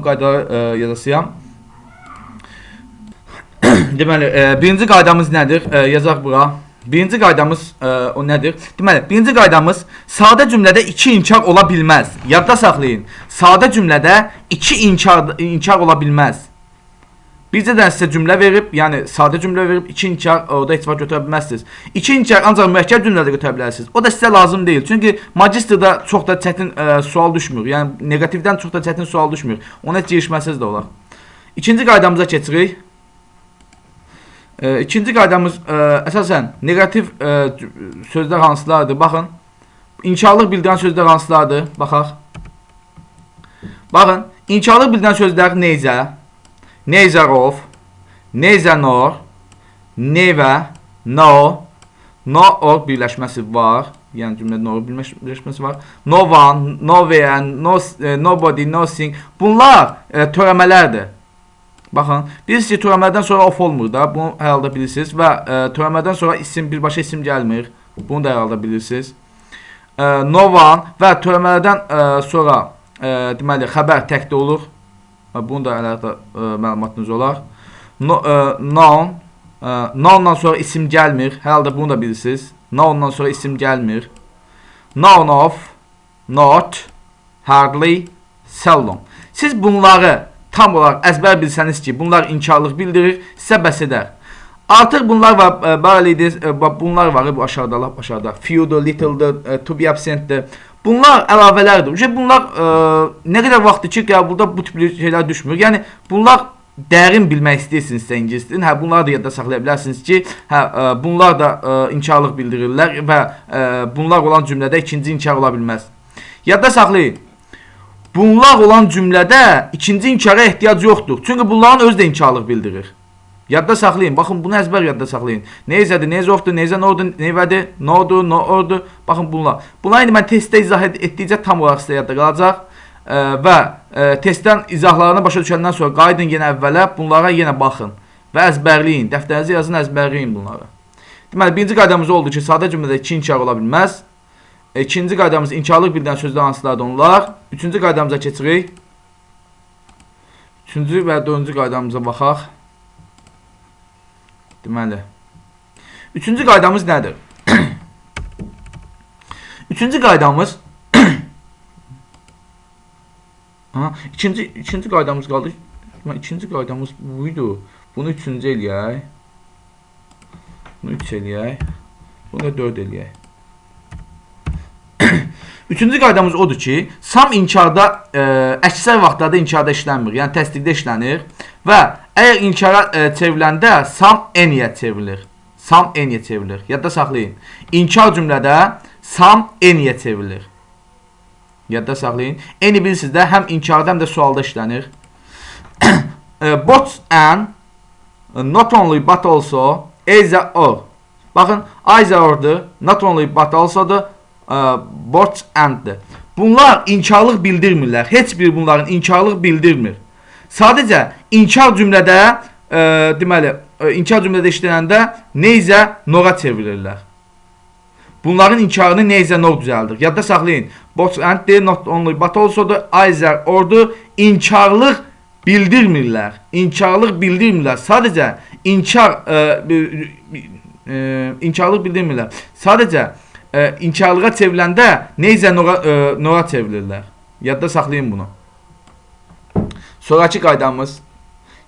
qaydaları yazacağam. Deməli, birinci qaydamız nədir? Yazaq bura. Birinci qaydamız o nədir? Deməli, birinci qaydamız sadə cümlədə iki inkar ola bilməz. Yadda saxlayın. Sadə cümlədə iki inkar ola bilməz. Bizdə də sizə cümlə verib, yəni sadə cümlə verib, iki inkar orada heç vaxt götürə bilməzsiniz. İki inkar ancaq mürəkkəb cümlədə götürə bilərsiniz. O da sizə lazım deyil. Çünki magistrda çox da çətin sual düşmür. Yəni negativdən çox da çətin sual düşmür. Ona heç girişməsiniz də olar. İkinci qaydamıza keçirik. İkinci qaydamız əsasən negativ sözlər hansılardır? Baxın. İnkarlıq bildirən sözlər hansılardır? Baxaq. Baxın. İnkarlıq bildirən sözlər neyzə, neither of, neither nor, never, no, no or birləşməsi var. Yəni cümlədə no birləşməsi var. No one, nowhere, nobody, nothing. Bunlar törəmələrdir. Baxın, bilirsiniz ki, törəmədən sonra of olmur da. Bunu hər halda bilirsiniz. Və törəmədən sonra isim, birbaşa isim gəlmir. Bunu da hər halda bilirsiniz. No one və törəmələrdən sonra deməli, xəbər təkdə olur. Bunu da əlaqədə məlumatınız olar. Noun. Noundan sonra isim gəlmir. Hər halda bunu da bilirsiniz. Noundan sonra isim gəlmir. Noun of, not, hardly, seldom. Siz bunları tam olaraq əzbər bilsəniz ki, bunlar inkarlıq bildirir, sizə bəs edər. Artıq bunlar var, bunlar var bu aşağıda, lap aşağıda. Few'dur, little'dır, to be absent'dir. Bunlar əlavələrdir. Bunlar nə qədər vaxtdır ki, burada bu tipli şeylər düşmür. Yəni, bunlar dərin bilmək istəyirsinizsə ingiliscə, bunları da yadda saxlaya bilərsiniz ki, bunlar da inkarlıq bildirirlər və bunlar olan cümlədə ikinci inkar ola bilməz. Yadda saxlayın. Bunlar olan cümlədə ikinci inkara ehtiyac yoxdur. Çünki bunların özü də inkarlıq bildirir. Yadda saxlayın. Baxın, bunu əzbər yadda saxlayın. Neyzədir, neyzə ofdur, neyzə nordur, neyvədir, nodur, no ordur. Baxın bunlar. Bunlar indi mən testdə izah etdikcə tam olaraq sizə yadda qalacaq. Və testdən izahlarını başa düşəndən sonra qayıdın yenə əvvələ, bunlara yenə baxın. Və əzbərləyin. Dəftərinizə yazın, əzbərləyin bunları. Deməli, birinci qaydamız oldu ki, sadə cümlədə iki inkar ola bilməz. İkinci qaydamız inkarlıq bildirən sözlər hansılardır onlar. Üçüncü qaydamıza keçirik. Üçüncü və dördüncü qaydamıza baxaq. Deməli. Üçüncü qaydamız nədir? Üçüncü qaydamız İkinci qaydamız qaldı. İkinci qaydamız buydu. Bunu üçüncü eləyək. Bunu üç eləyək. Bunu da dörd eləyək. Üçüncü qaydamız odur ki, sam inkarda, əksər vaxtlarda inkarda işlənmir, yəni təsdiqdə işlənir və əgər inkara çevriləndə sam eniyə çevrilir. Sam eniyə çevrilir. Yadda saxlayın. İnkar cümlədə sam eniyə çevrilir. Yadda saxlayın. Eni bilirsiniz də həm inkarda, həm də sualda işlənir. Both and, not only but also, either or. Baxın, either or'dur, not only but also'dur. Both and'dir. Bunlar inkarlıq bildirmirlər. Heç bir bunların inkarlıq bildirmir. Sadəcə inkar cümlədə deməli, inkar cümlədə işlənəndə neyzə nora çevirirlər. Bunların inkarını neyzə nor düzəldir. Yadda saxlayın. Both and'dir, not only but also'dur, either or'dur. İnkarlıq bildirmirlər. İnkarlıq bildirmirlər. Sadəcə inkarlıq bildirmirlər. Sadəcə inkarlığa çevriləndə neyzə nora çevrilirlər. Yadda saxlayın bunu. Sonraki qaydamız.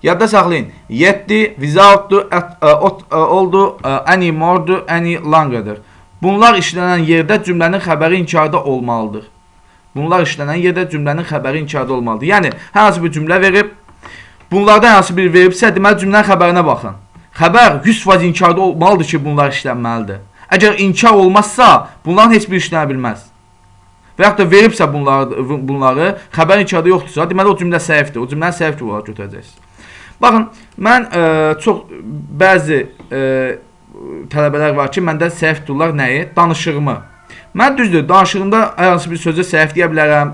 Yadda saxlayın. Yetdi, without'dur, oldu, any more'dur, any longer'dır. Bunlar işlənən yerdə cümlənin xəbəri inkarda olmalıdır. Bunlar işlənən yerdə cümlənin xəbəri inkarda olmalıdır. Yəni, hər hansı bir cümlə verib, bunlardan hansı bir veribsə, deməli cümlənin xəbərinə baxın. Xəbər 100% inkarda olmalıdır ki, bunlar işlənməlidir. Əgər inkar olmazsa, bunların heç bir işlənə bilməz. Və yaxud da veribsə bunları, xəbər inkarda yoxdursa, deməli o cümlə səhifdir. O cümləni səhif olaraq götürəcəksiniz. Baxın, mən çox bəzi tələbələr var ki, məndə səhif dururlar nəyi? Danışığımı. Mən düzdür, danışığımda hər hansı bir sözü səhif deyə bilərəm,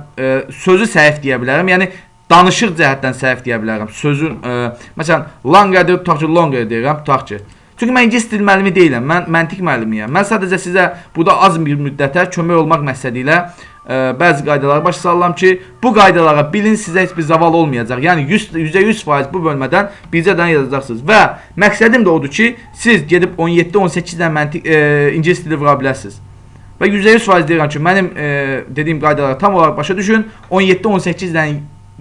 sözü səhif deyə bilərəm, yəni danışıq cəhətdən səhif deyə bilərəm. Sözün, məsələn, longerdir, tutaq ki, longer deyirəm, tutaq ki. Çünki mən ingilis dil müəllimi deyiləm, mən məntiq müəllimiyəm. Mən sadəcə sizə burada az bir müddətə kömək olmaq məqsədi ilə bəzi qaydalara başa salıram ki, bu qaydalara bilin, sizə heç bir zaval olmayacaq. Yəni %100% bu bölmədən bircə dənə yazacaqsınız. Və məqsədim də odur ki, siz gedib 17-18 dənə məntiq ingilis dili vura bilərsiniz. Və %100% deyirəm ki, mənim dediyim qaydaları tam olaraq başa düşün. 17-18 dənə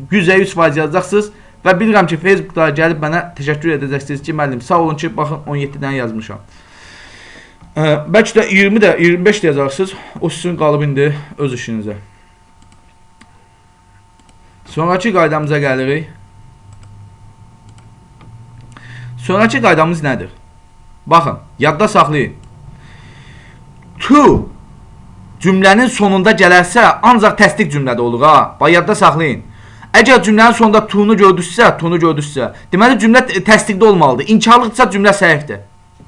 %100% yazacaqsınız. Və bilirəm ki, Facebook'da gəlib mənə təşəkkür edəcəksiniz ki, müəllim, sağ olun ki, baxın 17 dənə yazmışam. Bəlkə də 20 də, 25 də yazarsınız. O sizin qalıb indi öz işinizə. Sonraki qaydamıza gəlirik. Sonraki qaydamız nədir? Baxın, yadda saxlayın. To cümlənin sonunda gələrsə, ancaq təsdiq cümlədə olur ha. Bax, yadda saxlayın. Əgər cümlənin sonunda to-nu gördünüzsə, deməli cümlə təsdiqdə olmalıdır. İnkarlıqsa cümlə səhifdir.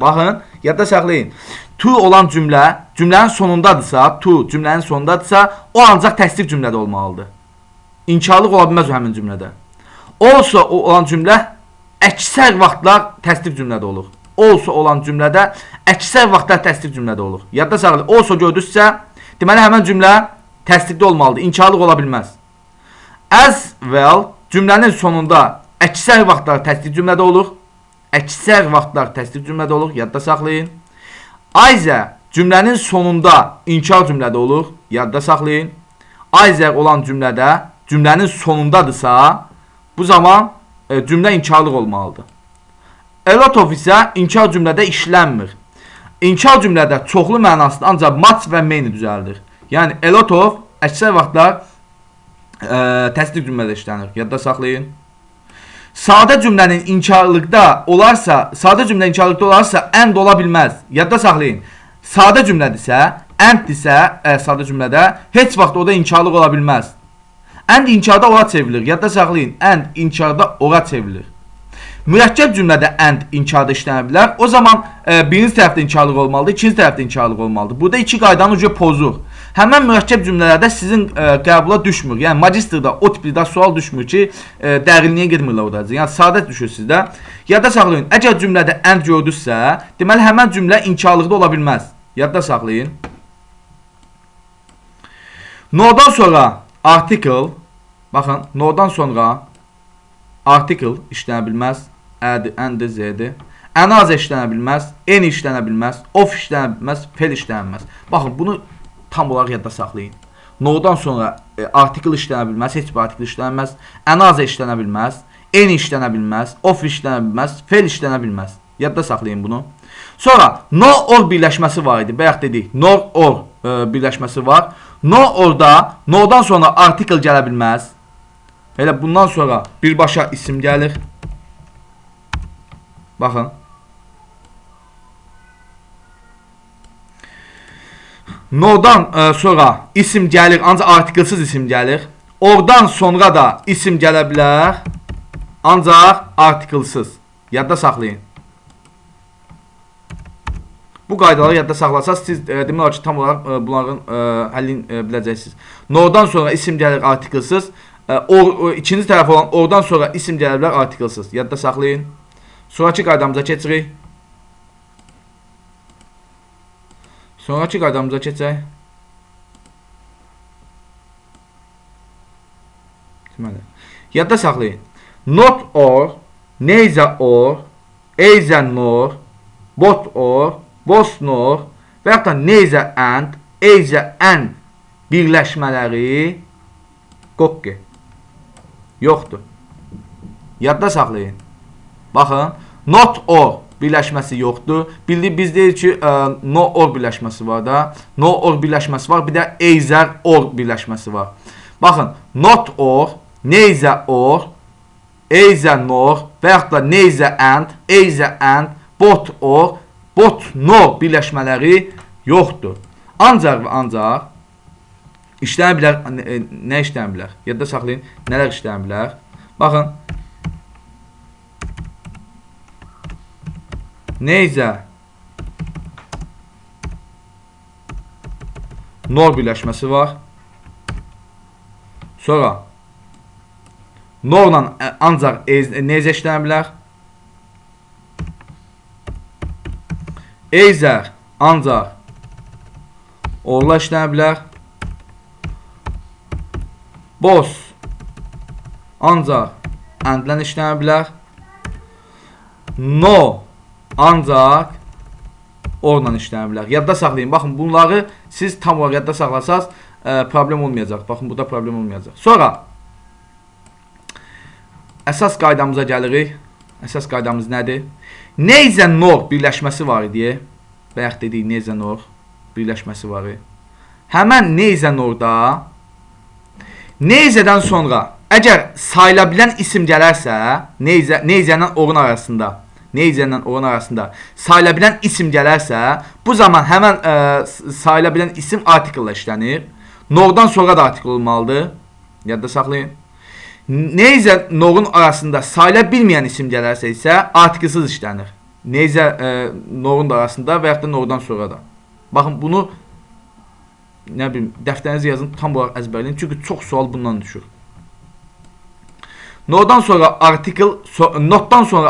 Baxın, yadda saxlayın. To olan cümlə, cümlənin sonundadırsa, o ancaq təsdiq cümlədə olmalıdır. İnkarlıq ola bilməz o həmin cümlədə. Olsa olan cümlə əksər vaxtlar təsdiq cümlədə olur. Olsa olan cümlədə əksər vaxtlar təsdiq cümlədə olur. Yadda saxlayın. Olsa gördünüzsə, deməli həmin cümlə təsdiqdə olmalıdır. İnkarlıq ola bilməz. As well cümlənin sonunda əksər vaxtlar təsdiq cümlədə olur. Əksər vaxtlar təsdiq cümlədə olur. Yadda saxlayın. Either cümlənin sonunda inkar cümlədə olur. Yadda saxlayın. Either olan cümlədə cümlənin sonundadırsa, bu zaman cümlə inkarlıq olmalıdır. A lot of isə inkar cümlədə işlənmir. İnkar cümlədə çoxlu mənasında ancaq much və many düzəldir. Yəni a lot of əksər vaxtlar təsdiq cümlədə işlənir. Yadda saxlayın. Sadə cümlənin inkarlıqda olarsa, and ola bilməz. Yadda saxlayın. Sadə cümlədirsə, and-dirsə, sadə cümlədə heç vaxt o da inkarlıq ola bilməz. And inkarda ora çevrilir. Yadda saxlayın. And inkarda ora çevrilir. Mürəkkəb cümlədə and inkarda işlənə bilər. O zaman birinci tərəfdə inkarlıq olmalıdır, ikinci tərəfdə inkarlıq olmalıdır. Burada iki qaydanı uca pozur. Həmən mürəkkəb cümlələrdə sizin qəbula düşmür. Yəni magistrda o tipli sual düşmür ki, dərinliyə girmirlər orada. Yəni sadə düşür sizdə. Yadda saxlayın. Əgər cümlədə and gördünüzsə, deməli həmən cümlə inkarlıqda ola bilməz. Yadda saxlayın. No'dan sonra article, baxın, no'dan sonra article işlənə bilməz. And, z'dir. Anaz işlənə bilməz. En işlənə bilməz. Of işlənə bilməz. Fel işlənə bilməz. Baxın, bunu tam olaraq yadda saxlayın. No'dan sonra article işlənə bilməz. Heç bir article işlənə bilməz. Anaz işlənə bilməz. En işlənə bilməz. Of işlənə bilməz. Fel işlənə bilməz. Yadda saxlayın bunu. Sonra no or birləşməsi var idi. Bayaq dedik. No or birləşməsi var. No orada no'dan sonra article gələ bilməz. Elə bundan sonra birbaşa isim gəlir. Baxın. No'dan sonra isim gəlir, ancaq artiklsız isim gəlir. Oradan sonra da isim gələ bilər, ancaq artiklsız. Yadda saxlayın. Bu qaydaları yadda saxlasaq, siz demək olar ki, tam olaraq bunların həllini biləcəksiniz. No'dan sonra isim gəlir, artiklsız. İkinci tərəf olan oradan sonra isim gələ bilər, artiklsız. Yadda saxlayın. Sonraki qaydamıza keçirik. Sonraki qaydamıza keçək. Yadda saxlayın. Not or, neither or, either nor, both or, both nor və yaxud da neither and, either and birləşmələri yoxdur. Yadda saxlayın. Baxın, not or birləşməsi yoxdur. Biz deyirik ki, no or birləşməsi var da. No or birləşməsi var, bir də either or birləşməsi var. Baxın, not or, neither or, either nor və yaxud da neither and, either and, both or, both no birləşmələri yoxdur. Ancaq və ancaq işlənə bilər, nə işlənə bilər? Yadda saxlayın, nələr işlənə bilər? Baxın, neither nor birləşməsi var. Sonra norla ancaq neither işlənə bilər. Either ancaq orla işlənə bilər. Both ancaq and-lə işlənə bilər. No ancaq orla işlənə bilər. Yadda saxlayın. Baxın, bunları siz tam olaraq yadda saxlasaz problem olmayacaq. Baxın, burada problem olmayacaq. Sonra əsas qaydamıza gəlirik. Əsas qaydamız nədir? Neither nor birləşməsi var idi. Bayaq dedik neither nor birləşməsi var idi. Həmən neither norda neither'dən sonra əgər sayıla bilən isim gələrsə, neither'lə orun arasında sayıla bilən isim gələrsə, bu zaman həmən sayıla bilən isim article işlənir. Nordan sonra da article olmalıdır. Yadda saxlayın. Neither norun arasında sayıla bilməyən isim gələrsə isə articlesız işlənir. Neither norun da arasında və yaxud da nordan sonra da. Baxın, bunu nə bilim, dəftərinizi yazın, tam olaraq əzbərləyin. Çünki çox sual bundan düşür. Notdan sonra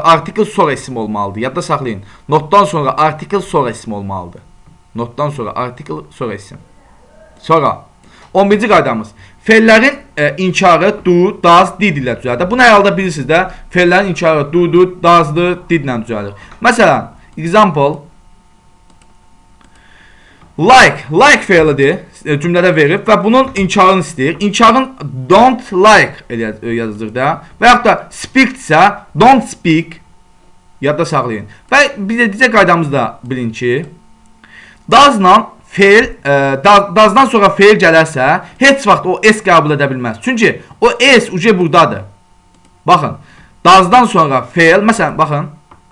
article sonra isim olmalıdır. Yadda saxlayın. Notdan sonra article sonra isim olmalıdır. Notdan sonra article sonra isim. Sonra 11-ci qaydamız. Fe'llərin inkarı do, does, did ilə düzəlir. Bunu hər halda bilirsiniz də. Fe'llərin inkarı do, does-dır, did ilə düzəlir. Məsələn, example like fe'lidir, cümlədə verib və bunun inkarını istəyir. İnkarın don't like yazılır da. Və yaxud da speak isə don't speak. Yadda saxlayın. Və bir də digər qaydamızda bilin ki, does-la fe'l, does-dan sonra fe'l gələrsə, heç vaxt o s qəbul edə bilməz. Çünki o s uca buradadır. Baxın, does-dan sonra fe'l, məsələn, baxın,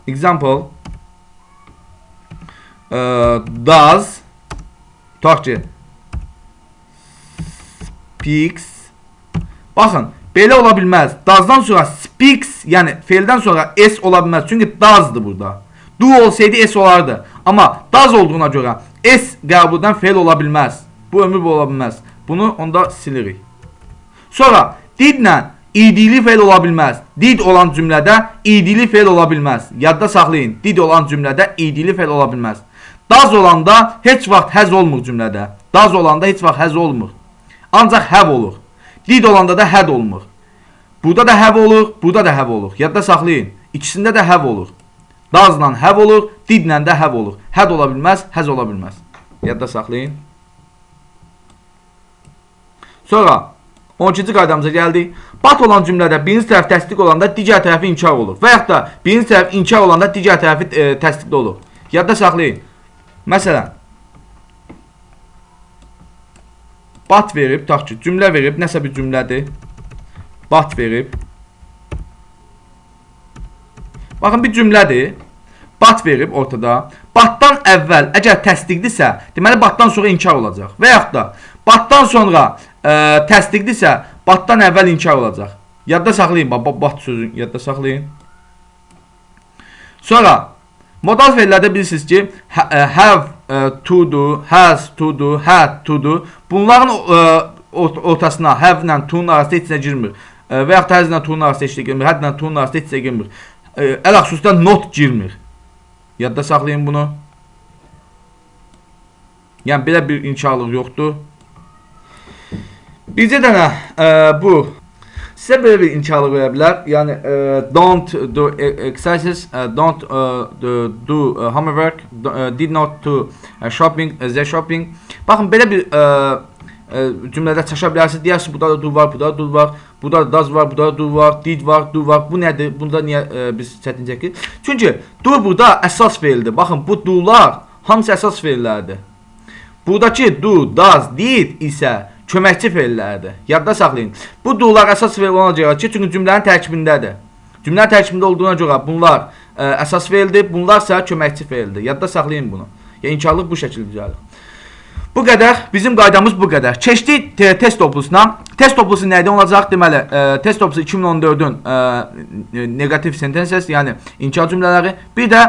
example, does, tutaq ki, speaks, baxın, belə ola bilməz. Does-dan sonra speaks, yəni fe'ldən sonra s ola bilməz. Çünki does-dır burada. Do olsaydı s olardı. Amma does olduğuna görə s qəbuldan fe'l ola bilməz. Bu ömür ola bilməz. Bunu onda silirik. Sonra did-lə idili fe'l ola bilməz. Did olan cümlədə idili fe'l ola bilməz. Yadda saxlayın. Did olan cümlədə idili fe'l ola bilməz. Does olanda heç vaxt has olmur cümlədə. Does olanda heç vaxt has olmur. Ancaq have olur. Did olanda da had olmur. Burada da have olur, burada da have olur. Yadda saxlayın. İkisində də have olur. Does-la have olur, did-lə də have olur. Had ola bilməz, has ola bilməz. Yadda saxlayın. Sonra 12-ci qaydamıza gəldik. But olan cümlədə birinci tərəf təsdiq olanda digər tərəfi inkar olur. Və yaxud da birinci tərəf inkar olanda digər tərəfi təsdiqli olur. Yadda saxlayın. Məsələn, but verib, tutaq ki, cümlə verib, nəsə bir cümlədir. But verib. Baxın, bir cümlədir. But verib ortada. Batdan əvvəl əgər təsdiqlisə, deməli batdan sonra inkar olacaq. Və yaxud da batdan sonra təsdiqlisə, batdan əvvəl inkar olacaq. Yadda saxlayın, bat sözünü yadda saxlayın. Sonra modal fe'llərdə bilirsiniz ki, have to do, has to do, had to do. Bunların ortasına have-lə to-nun arasında heç nə girmir. Və yaxud da has-lə to-nun arasında heç nə girmir. Had-lə to-nun arasında heç nə girmir. Əl-xüsusda not girmir. Yadda saxlayın bunu. Yəni, belə bir inkarlıq yoxdur. Bircə dənə bu. Sizə belə bir inkarlıq verə bilər. Yəni, don't do exercises, don't do homework, did not do shopping, the shopping. Baxın, belə bir cümlədə çaşa bilərsiniz. Deyərsiniz, burada da do var, burada da do var. Burada da does var, burada da do var, did var, do var. Bu nədir? Bunda niyə biz çətin çəkirik? Çünki do burada əsas fe'ldir. Baxın, bu do'lar hamısı əsas fe'llərdir. Buradakı do, does, did isə köməkçi fe'llərdir. Yadda saxlayın. Bu do'lar əsas fe'l olana görə ki, çünki cümlənin tərkibindədir. Cümlənin tərkibində olduğuna görə bunlar əsas fe'ldir, bunlar isə köməkçi fe'ldir. Yadda saxlayın bunu. Yəni, inkarlıq bu şəkildə düzəlir. Bu qədər, bizim qaydamız bu qədər. Keçdik test toplusuna. Test toplusu nədən olacaq? Deməli, test toplusu 2014-ün negativ sentences, yəni inkar cümlələri. Bir də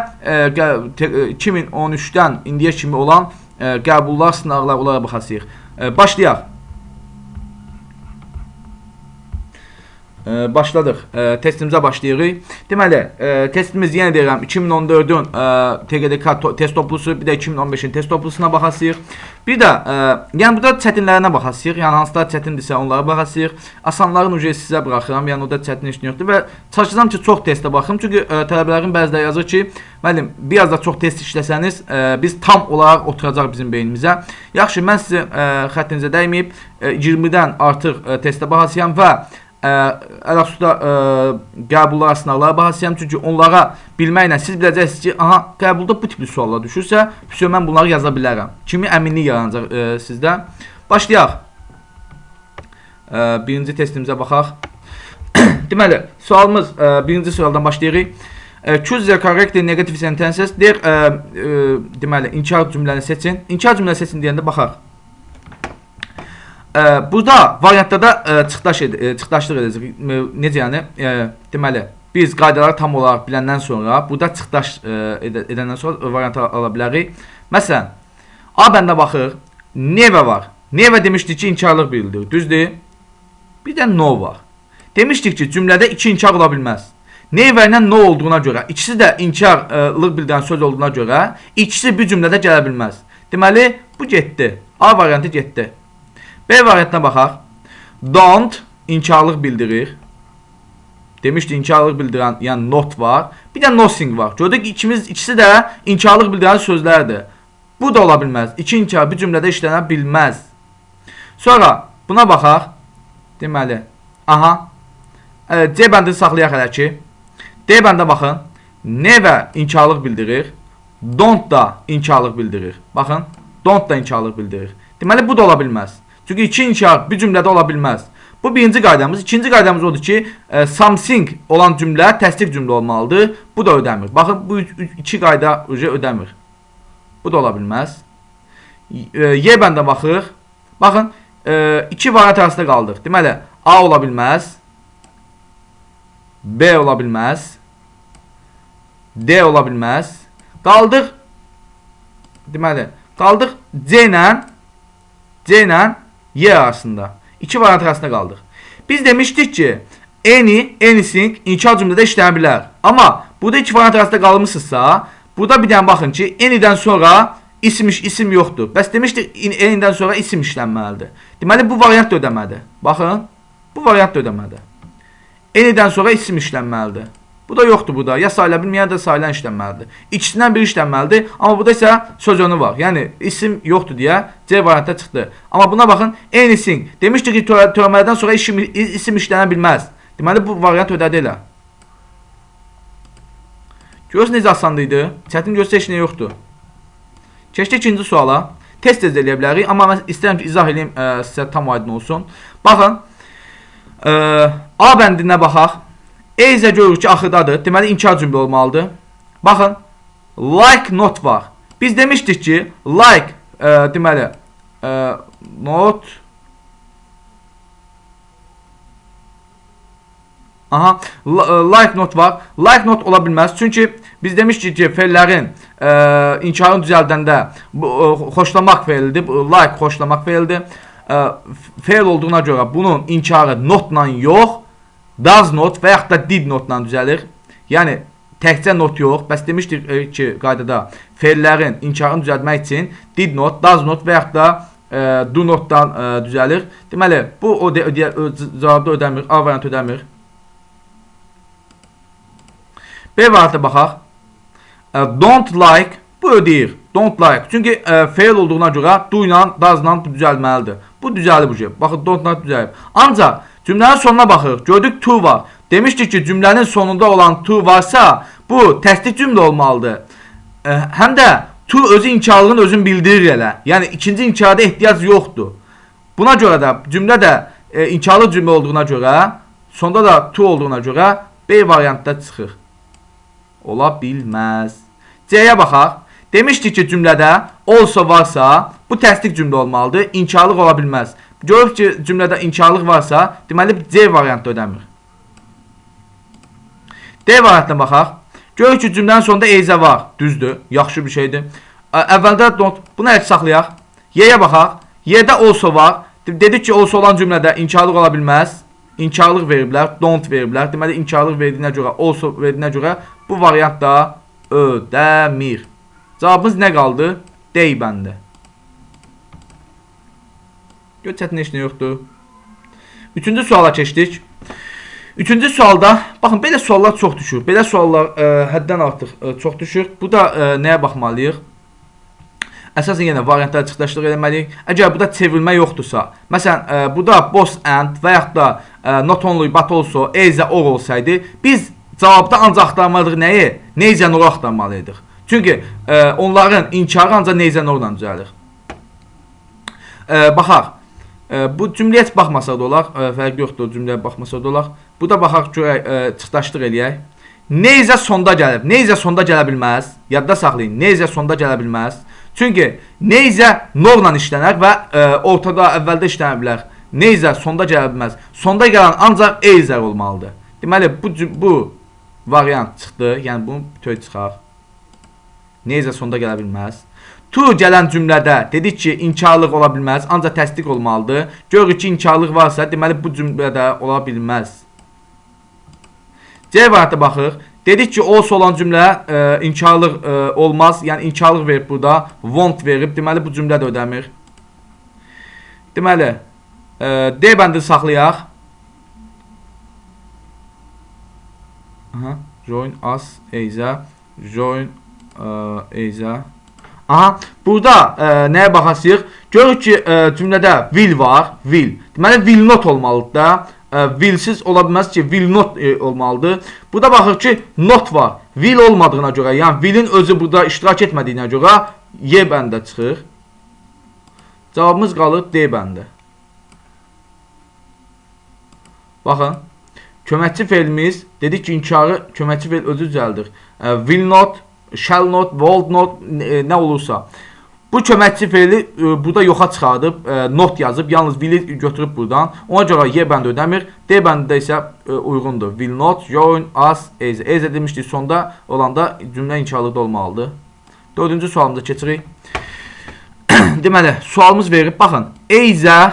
2013-dən indiyə kimi olan qəbullar, sınaqlar, onlara baxasıyıq. Başlayaq. Başladıq. Testimizə başlayırıq. Deməli, testimiz yenə deyirəm 2014-ün TQDK test toplusu, bir də 2015-in test toplusuna baxasıyıq. Bir də, yəni burada çətinlərinə baxasıyıq. Yəni hansılar çətindirsə onlara baxasıyıq. Asanların ucu sizə buraxıram. Yəni orada çətin heç nə yoxdur və çalışacağam ki, çox testə baxım. Çünki tələbələrin bəziləri yazır ki, müəllim, biraz da çox test işləsəniz, biz tam olaraq oturacaq bizim beynimizə. Yaxşı, mən sizin xəttinizə dəyməyib 20-dən artıq testə baxasıyam və Ələxüsuda qəbullar, sınavlara baxasıyam. Çünki onlara bilməklə siz biləcəksiniz ki, aha, qəbulda bu tipli suallar düşürsə, mən bunları yaza bilərəm. Kimi əminlik yaranacaq sizdə. Başlayaq. Birinci testimizə baxaq. Deməli, sualımız birinci sualdan başlayırıq. Choose the correct negative sentences. Deyir, deməli, inkar cümləni seçin. İnkar cümləni seçin deyəndə baxaq. Burada variantlarda çıxdaşlıq edəcək. Necə yəni? Deməli, biz qaydaları tam olaraq biləndən sonra, burada çıxdaş edəndən sonra variantı ala bilərik. Məsələn, A bəndə baxır, never var. Never demişdik ki, inkarlıq bildirir. Düzdür? Bir də no var. Demişdik ki, cümlədə iki inkar ola bilməz. Never ilə no olduğuna görə, ikisi də inkarlıq bildirən söz olduğuna görə, ikisi bir cümlədə gələ bilməz. Deməli, bu getdi. A variantı getdi. B variantına baxaq. Don't inkarlıq bildirir. Demişdi inkarlıq bildirən, yəni not var. Bir də nothing var. Gördük ki, ikisi də inkarlıq bildirən sözlərdir. Bu da ola bilməz. İki inkar bir cümlədə işlənə bilməz. Sonra buna baxaq. Deməli, aha. C bəndini saxlayaq hələ ki. D bəndə baxın. Never inkarlıq bildirir. Don't da inkarlıq bildirir. Baxın. Don't da inkarlıq bildirir. Deməli, bu da ola bilməz. Çünki iki inkar bir cümlədə ola bilməz. Bu birinci qaydamız. İkinci qaydamız odur ki, something olan cümlə təsdiq cümlə olmalıdır. Bu da ödəmir. Baxın, bu iki qayda ödəmir. Bu da ola bilməz. Y bəndə baxırıq. Baxın, iki variant arasında qaldıq. Deməli, A ola bilməz. B ola bilməz. D ola bilməz. Qaldıq. Deməli, qaldıq C ilə Y arasında. İki variant arasında qaldıq. Biz demişdik ki, anything inkar cümlədə işlənə bilər. Amma burada iki variant arasında qalmışsınızsa, burada bir dənə baxın ki, any'dən sonra isim yoxdur. Bəs demişdik, any'dən sonra isim işlənməlidir. Deməli, bu variant da ödəmədi. Baxın, bu variant da ödəmədi. Any'dən sonra isim işlənməlidir. Bu da yoxdur burada. Ya sayıla bilməyən də sayılan işlənməlidir. İkisindən biri işlənməlidir. Amma burada isə söz önü var. Yəni isim yoxdur deyə C variantda çıxdı. Amma buna baxın. Anything. Demişdik ki, törəmələrdən sonra isim işlənə bilməz. Deməli, bu variant ödədi elə. Görürsünüz necə asanlıydı. Çətin görsə heç nə yoxdur. Keçdik ikinci suala. Test eləyə bilərik. Amma mən istəyirəm ki, izah edeyim sizə tam aydın olsun. Baxın. A bəndinə baxaq. Eyzə görürük ki, axırdadır. Deməli, inkar cümlə olmalıdır. Baxın, like not var. Biz demişdik ki, like, deməli, not, aha, like not var. Like not ola bilməz. Çünki biz demişdik ki, feillərin inkarını düzəldəndə xoşlamaq feilidir. Like xoşlamaq feilidir. Feil olduğuna görə bunun inkarı notla yox, does not və yaxud da did notla düzəlir. Yəni, təkcə not yox. Bəs demişdik ki, qaydada feillərin inkarını düzəltmək üçün did not, does not və yaxud da do notdan düzəlir. Deməli, bu cavabda ödəmir, A variantı ödəmir. B variantı baxaq. Don't like, bu ödəyir. Don't like. Çünki feil olduğuna görə do ilə, does ilə düzəlməlidir. Bu düzəlir bu şey. Baxın, don't like düzəlib. Ancaq cümlənin sonuna baxırıq. Gördük to var. Demişdik ki, cümlənin sonunda olan to varsa, bu təsdiq cümlə olmalıdır. Həm də to özü inkarlığın özünü bildirir elə. Yəni, ikinci inkarda ehtiyac yoxdur. Buna görə də cümlə də inkarlı cümlə olduğuna görə, sonda da to olduğuna görə B variantda çıxır. Ola bilməz. C-yə baxaq. Demişdik ki, cümlədə also varsa, bu təsdiq cümlə olmalıdır. İnkarlıq ola bilməz. Görürük ki, cümlədə inkarlıq varsa, deməli C variantda ödəmir. D variantına baxaq. Görürük ki, cümlənin sonunda eyzə var. Düzdür, yaxşı bir şeydir. Əvvəldə don't, bunu heç saxlayaq. Y-yə baxaq. Y-də also var. Dedik ki, also olan cümlədə inkarlıq ola bilməz. İnkarlıq veriblər, don't veriblər. Deməli, inkarlıq verdiyinə görə, also verdiyinə görə bu variant da ödəmir. Cavabımız nə qaldı? D bəndi. Gör, çətin heç nə yoxdur. Üçüncü suala keçdik. Üçüncü sualda, baxın, belə suallar çox düşür. Belə suallar həddən artıq çox düşür. Bu da nəyə baxmalıyıq? Əsasən yenə variantları çıxdaşlıq eləməliyik. Əgər burada çevrilmə yoxdursa, məsələn, burada both and və yaxud da not only but also is or olsaydı, biz cavabda ancaq axtarmalıyıq nəyi? Neizə noru axtarmalıydıq. Çünki onların inkarı ancaq neizə norla düzəlir. Baxaq. Bu cümləyə heç baxmasa da olar, fərqi yoxdur, cümləyə baxmasa da olar. Bu da baxaq, görək, çıxdaşlıq eləyək. Neizə sonda gəlib. Neizə sonda gələ bilməz. Yadda saxlayın, neizə sonda gələ bilməz. Çünki neizə norla işlənər və ortada, əvvəldə işlənə bilər. Neizə sonda gələ bilməz. Sonda gələn ancaq eizər olmalıdır. Deməli, bu variant çıxdı. Yəni, bunu bütöv çıxaq. Neizə sonda gələ bilməz. To gələn cümlədə dedik ki, inkarlıq ola bilməz, ancaq təsdiq olmalıdır. Görürük ki, inkarlıq varsa, deməli, bu cümlədə ola bilməz. C variantı baxıq. Dedik ki, also olan cümlə inkarlıq olmaz. Yəni, inkarlıq verib burada, won't verib. Deməli, bu cümlə də ödəmir. Deməli, D bəndini saxlayaq. Join us, Eyza. Join Eyza. Aha, burada nəyə baxasıyıq? Görürük ki, cümlədə will var, will. Deməli, will not olmalıdır da. Willsiz ola bilməz ki, will not olmalıdır. Burada baxır ki, not var. Will olmadığına görə, yəni willin özü burada iştirak etmədiyinə görə Y bəndə çıxır. Cavabımız qalır D bəndə. Baxın, köməkçi feilimiz, dedik ki, inkarı köməkçi feil özü düzəldir. Will not, shall not, would not, nə olursa. Bu köməkçi feili burada yoxa çıxardıb, not yazıb, yalnız will'i götürüb buradan. Ona görə Y bəndi ödəmir. D bəndində isə uyğundur. Will not, join us, is. Is edilmişdik sonda olanda cümlə inkarlıqda olmalıdır. Dördüncü sualımıza keçirik. Deməli, sualımız verib, baxın, eyzə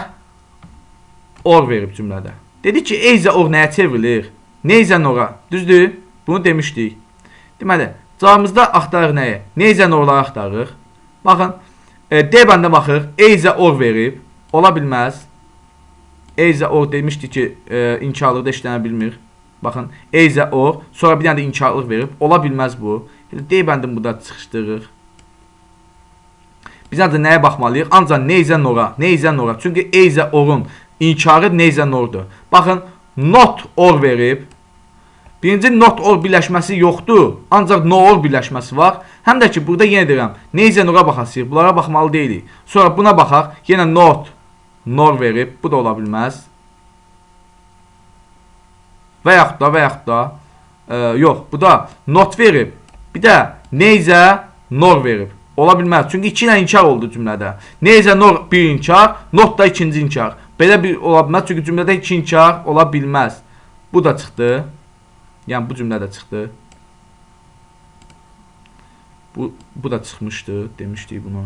or verib cümlədə. Dedik ki, eyzə or nəyə çevrilir? Neyzə nora, düzdür? Bunu demişdik. Deməli, cavabımızda axtarıq nəyə? Neyzə norları axtarıq. Baxın, D bəndə baxır, eyzə or verib, ola bilməz. Eyzə or demişdi ki, inkarlıqda işlənə bilmir. Baxın, eyzə or, sonra bir dənə də inkarlıq verib, ola bilməz bu. D bəndini burada çıxışdırırıq. Biz ancaq nəyə baxmalıyıq? Ancaq neyzə nora, neyzə nora. Çünki eyzə orun inkarı neyzə nordur. Baxın, not or verib. Birinci not or birləşməsi yoxdur, ancaq no or birləşməsi var. Həm də ki, burada yenə deyirəm, neyzə nora baxasıyıq, bunlara baxmalı deyilik. Sonra buna baxaq, yenə not, nor verib, bu da ola bilməz. Və yaxud da, yox, bu da not verib, bir də neyzə nor verib. Ola bilməz, çünki 2 ilə inkar oldu cümlədə. Neyzə nor bir inkar, not da ikinci inkar. Belə bir ola bilməz, çünki cümlədə 2 inkar ola bilməz. Bu da çıxdı. Yəni, bu cümlə də çıxdı. Bu da çıxmışdı, demişdik bunu.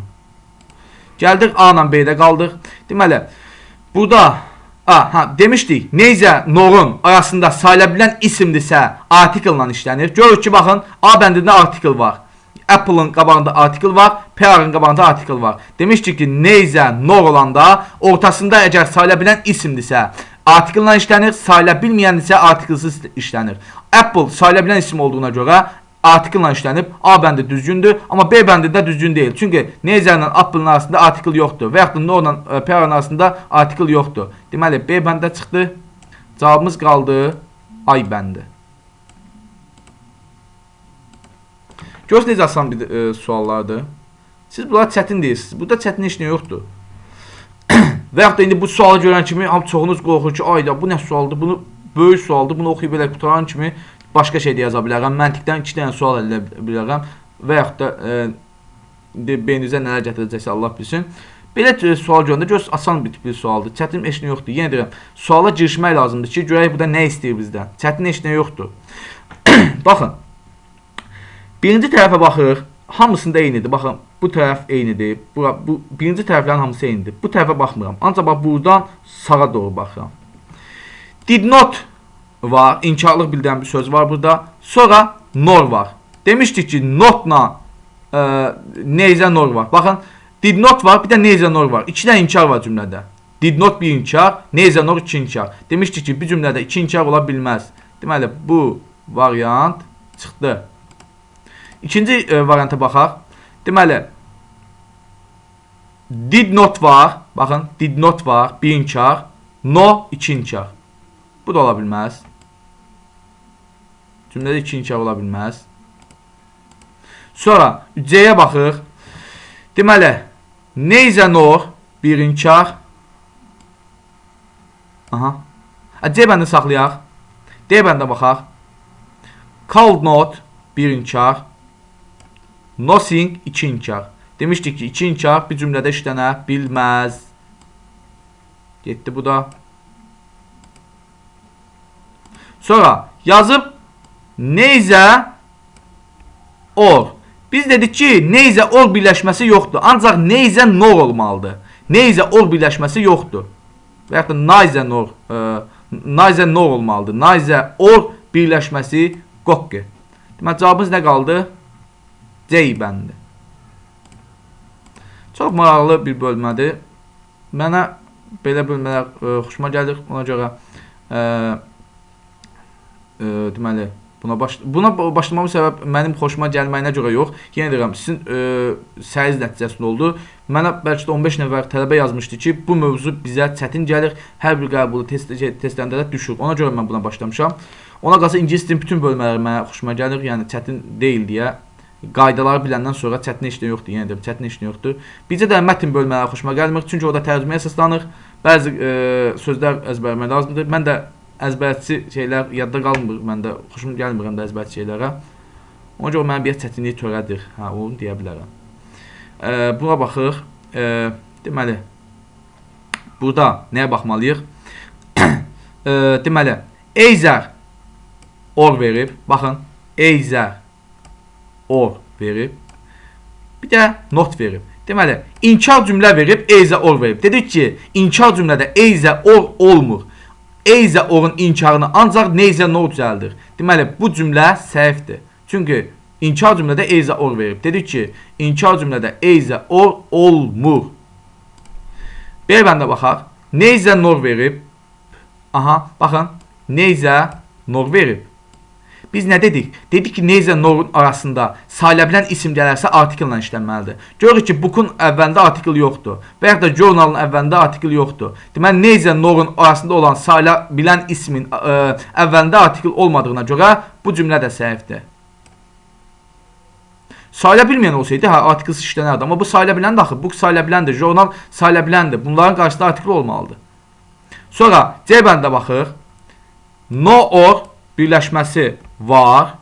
Gəldik A ilə B-də qaldıq. Deməli, burada demişdik, neyzə norun arasında sayıla bilən isimdirsə article-la işlənir. Görürük ki, baxın, A bəndində article var. Apple-ın qabağında article var, PR-ın qabağında article var. Demişdik ki, neyzə nor olanda ortasında əgər sayıla bilən isimdirsə article-la işlənir, sayıla bilməyəndirsə article-sız işlənir. Apple sayıla bilən isim olduğuna görə article-la işlənib, A bəndi düzgündür, amma B bəndində düzgün deyil. Çünki neyzə ilə Apple-ın arasında article yoxdur və yaxud da norla PR-ın arasında article yoxdur. Deməli, B bəndə çıxdı. Cavabımız qaldı A bəndi. Görürsünüz, necə asan bir suallardır. Siz bunlar çətin deyirsiniz. Burada çətin heç nə yoxdur. Və yaxud da indi bu sualı görən kimi çoxunuz qorxur ki, ayda bu nə sualdır, bunu böyük sualdır, bunu oxuyub elə qutaran kimi başqa şey də yaza bilərəm. Məntiqdən 2 dənə sual əldə bilərəm və yaxud da beyninizə nələr gətirəcəksə Allah bilsin. Belə sual görəndə göz asan bir sualdır. Çətin heç nə yoxdur. Yenə deyirəm, suala girişmək lazımdır ki, görək burada nə istəyir bizdən. Çətin heç nə yoxdur. Baxın. Birinci tərəfə baxırıq. Hamısında eynidir. Baxın, bu tərəf eynidir. Bu birinci tərəflərin hamısı eynidir. Bu tərəfə baxmıram. Ancaq bax, buradan sağa doğru baxıram. Did not var. İnkarlıq bildiren bir söz var burada. Sonra nor var. Demiştik ki notla neyze nor var. Bakın did not var, bir de neyze nor var. İki tane inkar var cümlede. Did not bir inkar, neyze nor iki inkar. Demiştik ki bir cümlede iki inkar ola bilmez. Deməli bu variant çıxdı. İkinci varianta baxaq. Deməli did not var. Baxın did not var, bir inkar. No, iki inkar. Bu da ola bilməz. Cümlədə iki inkar ola bilməz. Sonra C-yə baxıq. Deməli neyze nor bir inkar. Aha. C bəndi saxlayaq. D bəndə baxaq. Called not bir inkar. Nothing iki inkar. Demiştik ki iki inkar bir cümlədə işlənə bilməz. Getdi bu da. Sonra yazıb neyze or. Biz dedik ki neyze or birləşməsi yoxdur. Ancaq neyze nor olmalıdır. Neyze or birləşməsi yoxdur. Və yaxud da neyze nor olmalıdır. Neyze or birləşməsi qoqqi. Demək cavabımız nə qaldı? C bəndi. Çox maraqlı bir bölmədir. Mənə belə bölmələr xoşuma gəlir. Ona görə deməli buna başlamamın səbəb mənim xoşuma gəlməyinə görə yox. Yenə deyirəm, sizin səyiz nəticəsində oldu. Mənə bəlkə də 15 nəfər tələbə yazmışdı ki, bu mövzu bizə çətin gəlir. Hər bir qəbulu testlərində də düşür. Ona görə mən buna başlamışam. Ona qalsa ingilis dilinin bütün bölmələri mənə xoşuma gəlir. Yəni çətin deyil deyə. Qaydaları biləndən sonra çətin işlə yoxdur. Yəni deyirəm, çətin işlə yoxdur. Bizə də mətn bölmələri xoşuma gəlmir. Çünki orada tərcüməyə əsaslanır. Bəzi sözlər əzbərləmək lazımdır. Mən də əzbərçi şeylər yadda qalmır. Mən də xoşum gəlmir həm də əzbərçi şeylərə. Ona görə mənə bir çətinlik törədir. Hə, onu deyə bilərəm. Buna baxıq. Deməli, burada nəyə baxmalıyıq? Deməli, either or verib. Baxın, either or verib. Bir də not verib. Deməli, inkar cümlə verib, either or verib. Dedik ki, inkar cümlədə either or olmur. Either orun inkarını ancaq neyze nor düzəldir. Deməli, bu cümlə səhvdir. Çünki inkar cümlədə either or verib. Dedik ki, inkar cümlədə either or olmur. Bir bəndə baxaq. Neyze nor verib. Aha, baxın. Neyze nor verib. Biz nə dedik? Dedik ki, neyze norun arasında sayılabilən isim gələrsə artikılla işlənməlidir. Görürük ki, book'un əvvəlində artikl yoxdur. Və yaxud da journalın əvvəlində artikl yoxdur. Deməli, neyze norun arasında olan sayılabilən ismin əvvəlində artikl olmadığına görə bu cümlə də səhvdir. Sayıla bilməyən olsaydı, hə, artiklsız işlənərdi. Amma bu sayıla biləndir axı. Book sayıla biləndir, journal sayıla biləndir. Bunların qarşısında artikl olmalıdır. Sonra C bəndə baxır. No or birləşməsi var.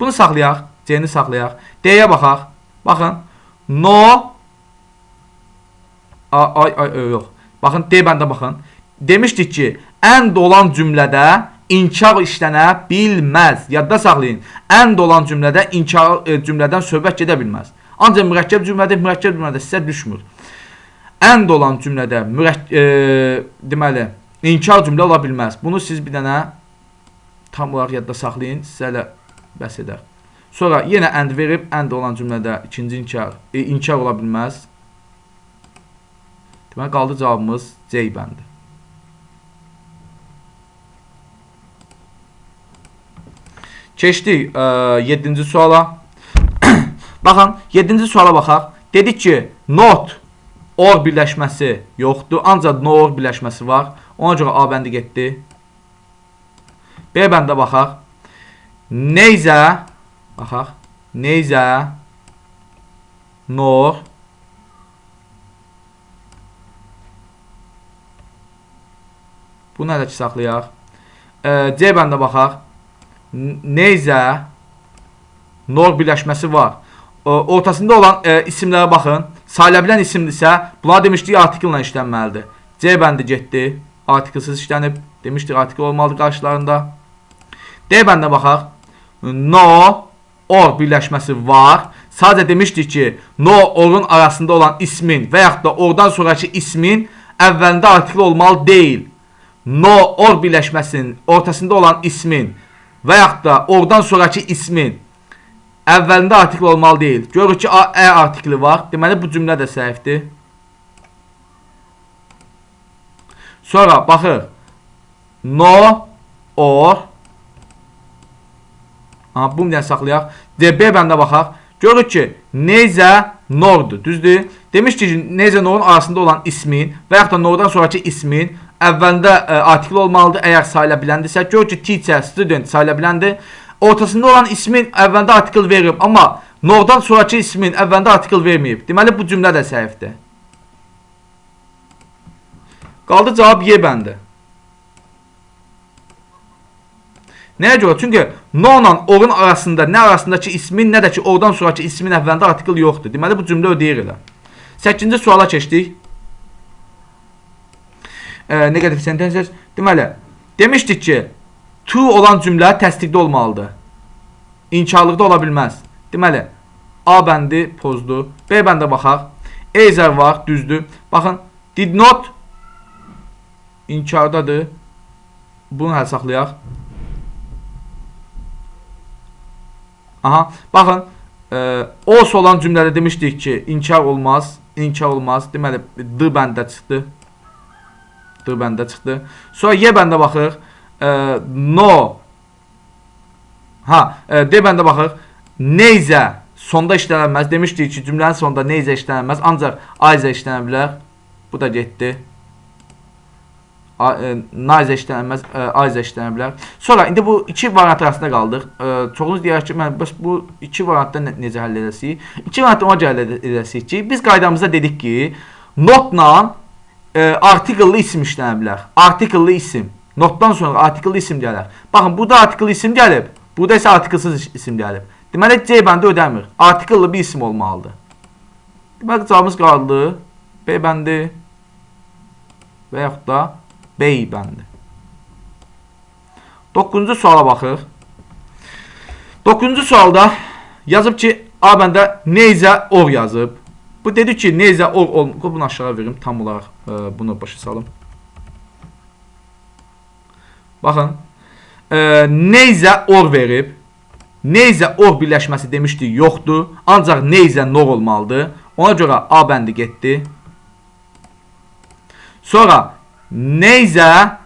Bunu saxlayaq. C-ni saxlayaq. D-yə baxaq. Baxın. No. Yox. Baxın. D bəndə baxın. Demişdik ki, and olan cümlədə inkar işlənə bilməz. Yadda saxlayın. And olan cümlədə inkar cümlədən söhbət gedə bilməz. Ancaq mürəkkəb cümlədə sizə düşmür. And olan cümlədə deməli, inkar cümlə ola bilməz. Bunu siz bir dənə tam olaraq yadda saxlayın, sizə elə bəs edər. Sonra yenə and verib, and olan cümlədə ikinci inkar ola bilməz. Deməli, qaldı cavabımız C bəndi. Keçdik 7-ci suala. Baxın, 7-ci suala baxaq. Dedik ki, not or birləşməsi yoxdur, ancaq no or birləşməsi var. Ona görə A bəndi getdi. B bəndə baxaq. Neyze baxaq. Neyze nor bunu hələ ki saxlayaq. C bəndə baxaq. Neyze nor birləşməsi var. Ortasında olan isimlərə baxın. Sayılabilən isimdirsə, bunlar demişdik artikılla işlənməlidir. C bəndi getdi. Artiklsız işlənib. Demişdik artikl olmalıdır qarşılarında. D bəndə baxaq. No or birləşməsi var. Sadəcə demişdik ki, no orun arasında olan ismin və yaxud da oradan sonraki ismin əvvəlində artikl olmalı deyil. no or birləşməsinin ortasında olan ismin və yaxud da oradan sonraki ismin əvvəlində artikl olmalı deyil. Görürük ki, ə artikli var. Deməli, bu cümlə də səhvdir. Sonra baxır. No or. Bu bir dənə saxlayaq. B bəndə baxaq. Görürük ki, neyzə nordur. Düzdür? Demişdik ki, neyzə norun arasında olan ismin və yaxud da nordan sonraki ismin əvvəlində artikl olmalıdır. Əgər sayıla biləndirsə. Görürük ki, teacher, student sayıla biləndir. Ortasında olan ismin əvvəlində artikl verib, amma nordan sonraki ismin əvvəlində artikl verməyib. Deməli, bu cümlə də səhvdir. Qaldı cavab Y bəndi. Nəyə görə? Çünki no ilə orun arasında nə arasındakı ismin, nə də ki oradan sonraki ismin əvvəlində artikl yoxdur. Deməli, bu cümlə ödəyir elə. 8-ci suala keçdik. Negative sentences. Deməli, demişdik ki, to olan cümlə təsdiqdə olmalıdır. İnkarlıqda ola bilməz. Deməli, A bəndi pozdur. B bəndə baxaq. Either var, düzdür. Baxın, did not inkardadır. Bunu həll saxlayaq. Aha, baxın, also olan cümlədə demişdik ki, inkar olmaz. İnkar olmaz. Deməli, D bəndə çıxdı. D bəndə çıxdı. Sonra Y bəndə baxırıq. No. D bəndə baxırıq. Neyzə sonda işlənilməz. Demişdik ki, cümlənin sonunda neyzə işlənilməz. Ancaq ayzə işlənə bilər. Bu da getdi. Nayzə işlənilməz. Ayzə işlənə bilər. Sonra indi bu iki variant arasında qaldıq. Çoxunuz deyər ki, mən bu iki variantda necə həll edəsirik? İki variantda ona görə həll edəsirik ki, biz qaydamızda dedik ki, notla artikelli isim işlənə bilər. Artikelli isim. Notdan sonra artikelli isim gəlir. Baxın, burada artikelli isim gəlib. Burada isə artikelsiz isim gəlib. Deməli, C bəndi ödəmir. Artikelli bir isim olmalıdır. Deməli, cavabımız qaldı. B bəndi və yaxud da B bəndi. 9-cu suala baxıq. 9-cu sualda yazıb ki, A bəndə neyzə or yazıb. Bu dedi ki, neyzə or olmur. Bunu aşağı verim, tam olaraq bunu başa salım. Baxın, neyzə or verib. Neyzə or birləşməsi demişdik, yoxdur. Ancaq neyzə nor olmalıdır. Ona görə A bəndi getdi. Sonra neyzə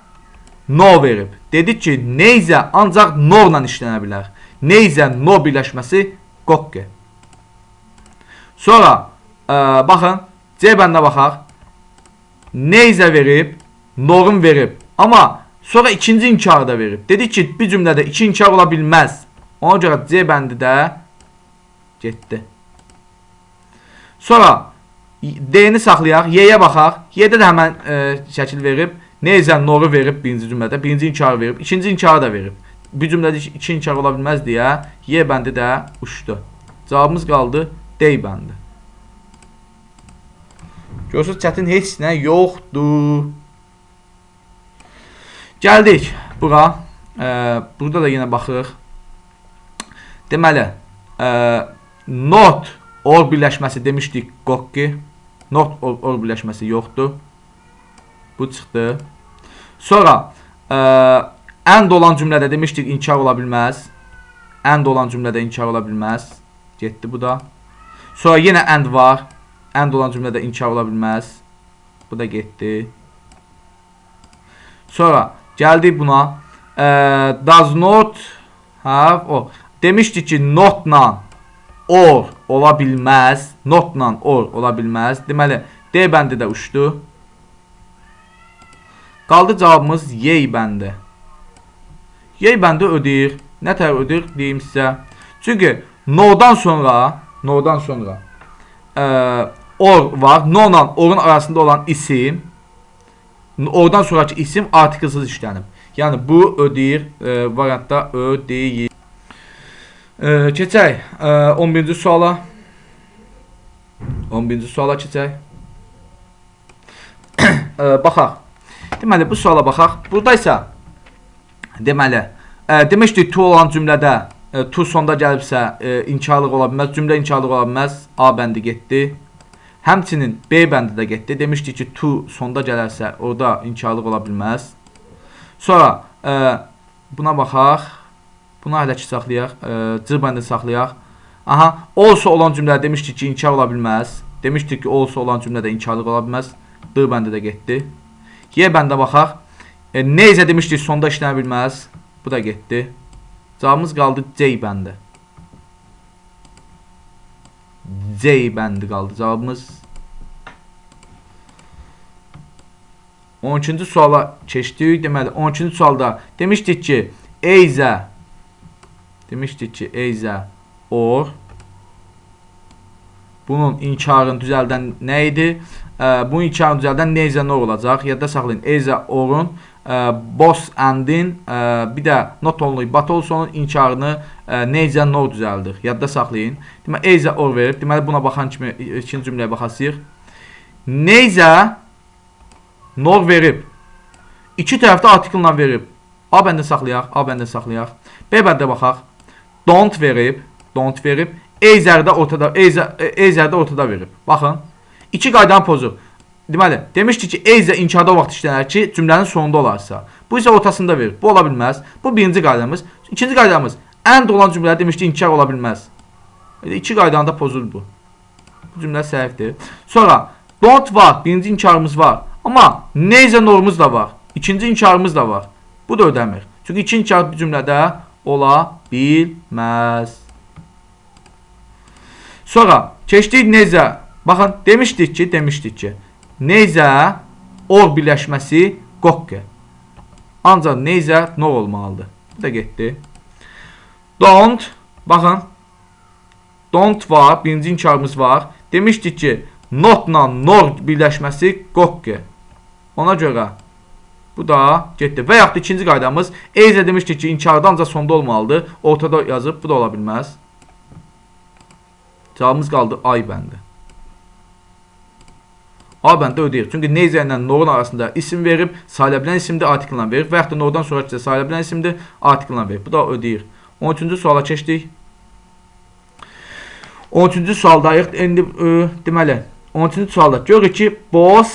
no verib. Dedik ki, neyzə ancaq norla işlənə bilər. Neyzə no birləşməsi qoqqi. Sonra baxın, C bəndə baxaq. Neyzə verib, norun verib. Amma sonra ikinci inkarı da verib. Dedik ki, bir cümlədə iki inkar ola bilməz. Ona görə C bəndi də getdi. Sonra D-ni saxlayaq, Y-yə baxaq. Y-də də həmən şəkil verib. Neyzə noru verib birinci cümlədə. Birinci inkarı verib. İkinci inkarı da verib. Bir cümlədə iki inkar ola bilməz deyə Y bəndi də uçdu. Cavabımız qaldı D bəndi. Görürsünüz, çətin heç nə yoxdur. Gəldik bura. Burada da yenə baxırıq. Deməli, not or birləşməsi demişdik qoqqi. Not or birləşməsi yoxdur. Bu çıxdı. Sonra and olan cümlədə demişdik inkar ola bilməz. And olan cümlədə inkar ola bilməz. Getdi bu da. Sonra yenə and var. And olan cümlədə inkar ola bilməz. Bu da getdi. Sonra gəldik buna. Does not have or. Demişdik ki, notla or ola bilməz. Notla or ola bilməz. Deməli, D bəndi də uçdu. Qaldı cavabımız Y bəndi. Y bəndi ödəyir. Nə tər ödəyir deyim sizə. Çünki no'dan sonra or var. No ilə orun arasında olan isim, oradan sonraki isim artikelsiz işlənib. Yəni, bu ödəyir. Variantda ödəyir. Keçək 11-ci suala. 11-ci suala keçək. Baxaq. Deməli, bu suala baxaq. Burada isə deməli, demişdik to olan cümlədə to sonda gəlibsə inkarlıq ola bilməz. Cümlə inkarlıq ola bilməz. A bəndi getdi. Həmçinin B bəndi də getdi. Demişdik ki, to sonda gələrsə orada inkarlıq ola bilməz. Sonra buna baxaq. Buna hələ ki saxlayaq. C bəndi saxlayaq. Aha, also olan cümlədə demişdik ki, inkar ola bilməz. Demişdik ki, also olan cümlədə inkarlıq ola bilməz. D bəndi də getdi. Y bəndə baxaq. Neysə demişdik, sonda işlənə bilməz. Bu da getdi. Cavabımız qaldı C bəndi. C bəndi qaldı cavabımız. 12-ci suala keçdik. Deməli, 12-ci sualda demişdik ki, either or bunun inkarını düzəldən nə idi? Bunun inkarını düzəldən neither nor olacaq. Yadda saxlayın. Either or'un both and'in bir də not only but also'nun inkarını neither nor düzəldir. Yadda saxlayın. Deməli, either or verib. Deməli, buna baxan kimi ikinci cümləyə baxasıyıq. Neither nor verib. İki tərəfdə artikl'la verib. A bəndə saxlayaq. B bəndə baxaq. Don't verib. Either'də ortada verib. Baxın. İki qaydanı pozub. Deməli, demişdik ki, either inkarda o vaxt işlənər ki, cümlənin sonunda olarsa. Bu isə ortasında verir. Bu ola bilməz. Bu birinci qaydamız. İkinci qaydamız. And olan cümlədə demişdik, inkar ola bilməz. İki qaydanı da pozulur bu. Bu cümlə səhvdir. Sonra, don't var. Birinci inkarımız var. Amma neither nor'umuz da var. İkinci inkarımız da var. Bu da ödəmir. Çünki iki inkar bir cümlədə ola bilməz. Sonra, keçdik neither. Baxın, demişdik ki, neither or birləşməsi qokke. Ancaq neither nor olmalıdır. Bu da getdi. Don't, baxın, don't var, birinci inkarımız var. Demişdik ki, notla nor birləşməsi qokke. Ona görə bu da getdi. Və yaxud da ikinci qaydamız, either demişdik ki, inkarda ancaq sonda olmalıdır. Ortada yazıb, bu da ola bilməz. Cavabımız qaldı ay bəndi. A bəndə ödəyir. Çünki neither ilə nor'un arasında isim verib, sayıla bilən isimdir, artikl'la verib. Və yaxud da nor'dan sonra ki, sayıla bilən isimdir, artikl'la verib. Bu da ödəyir. 13-cü suala keçdik. 13-cü sualdayıq. İndi deməli, 13-cü sualda görürük ki, both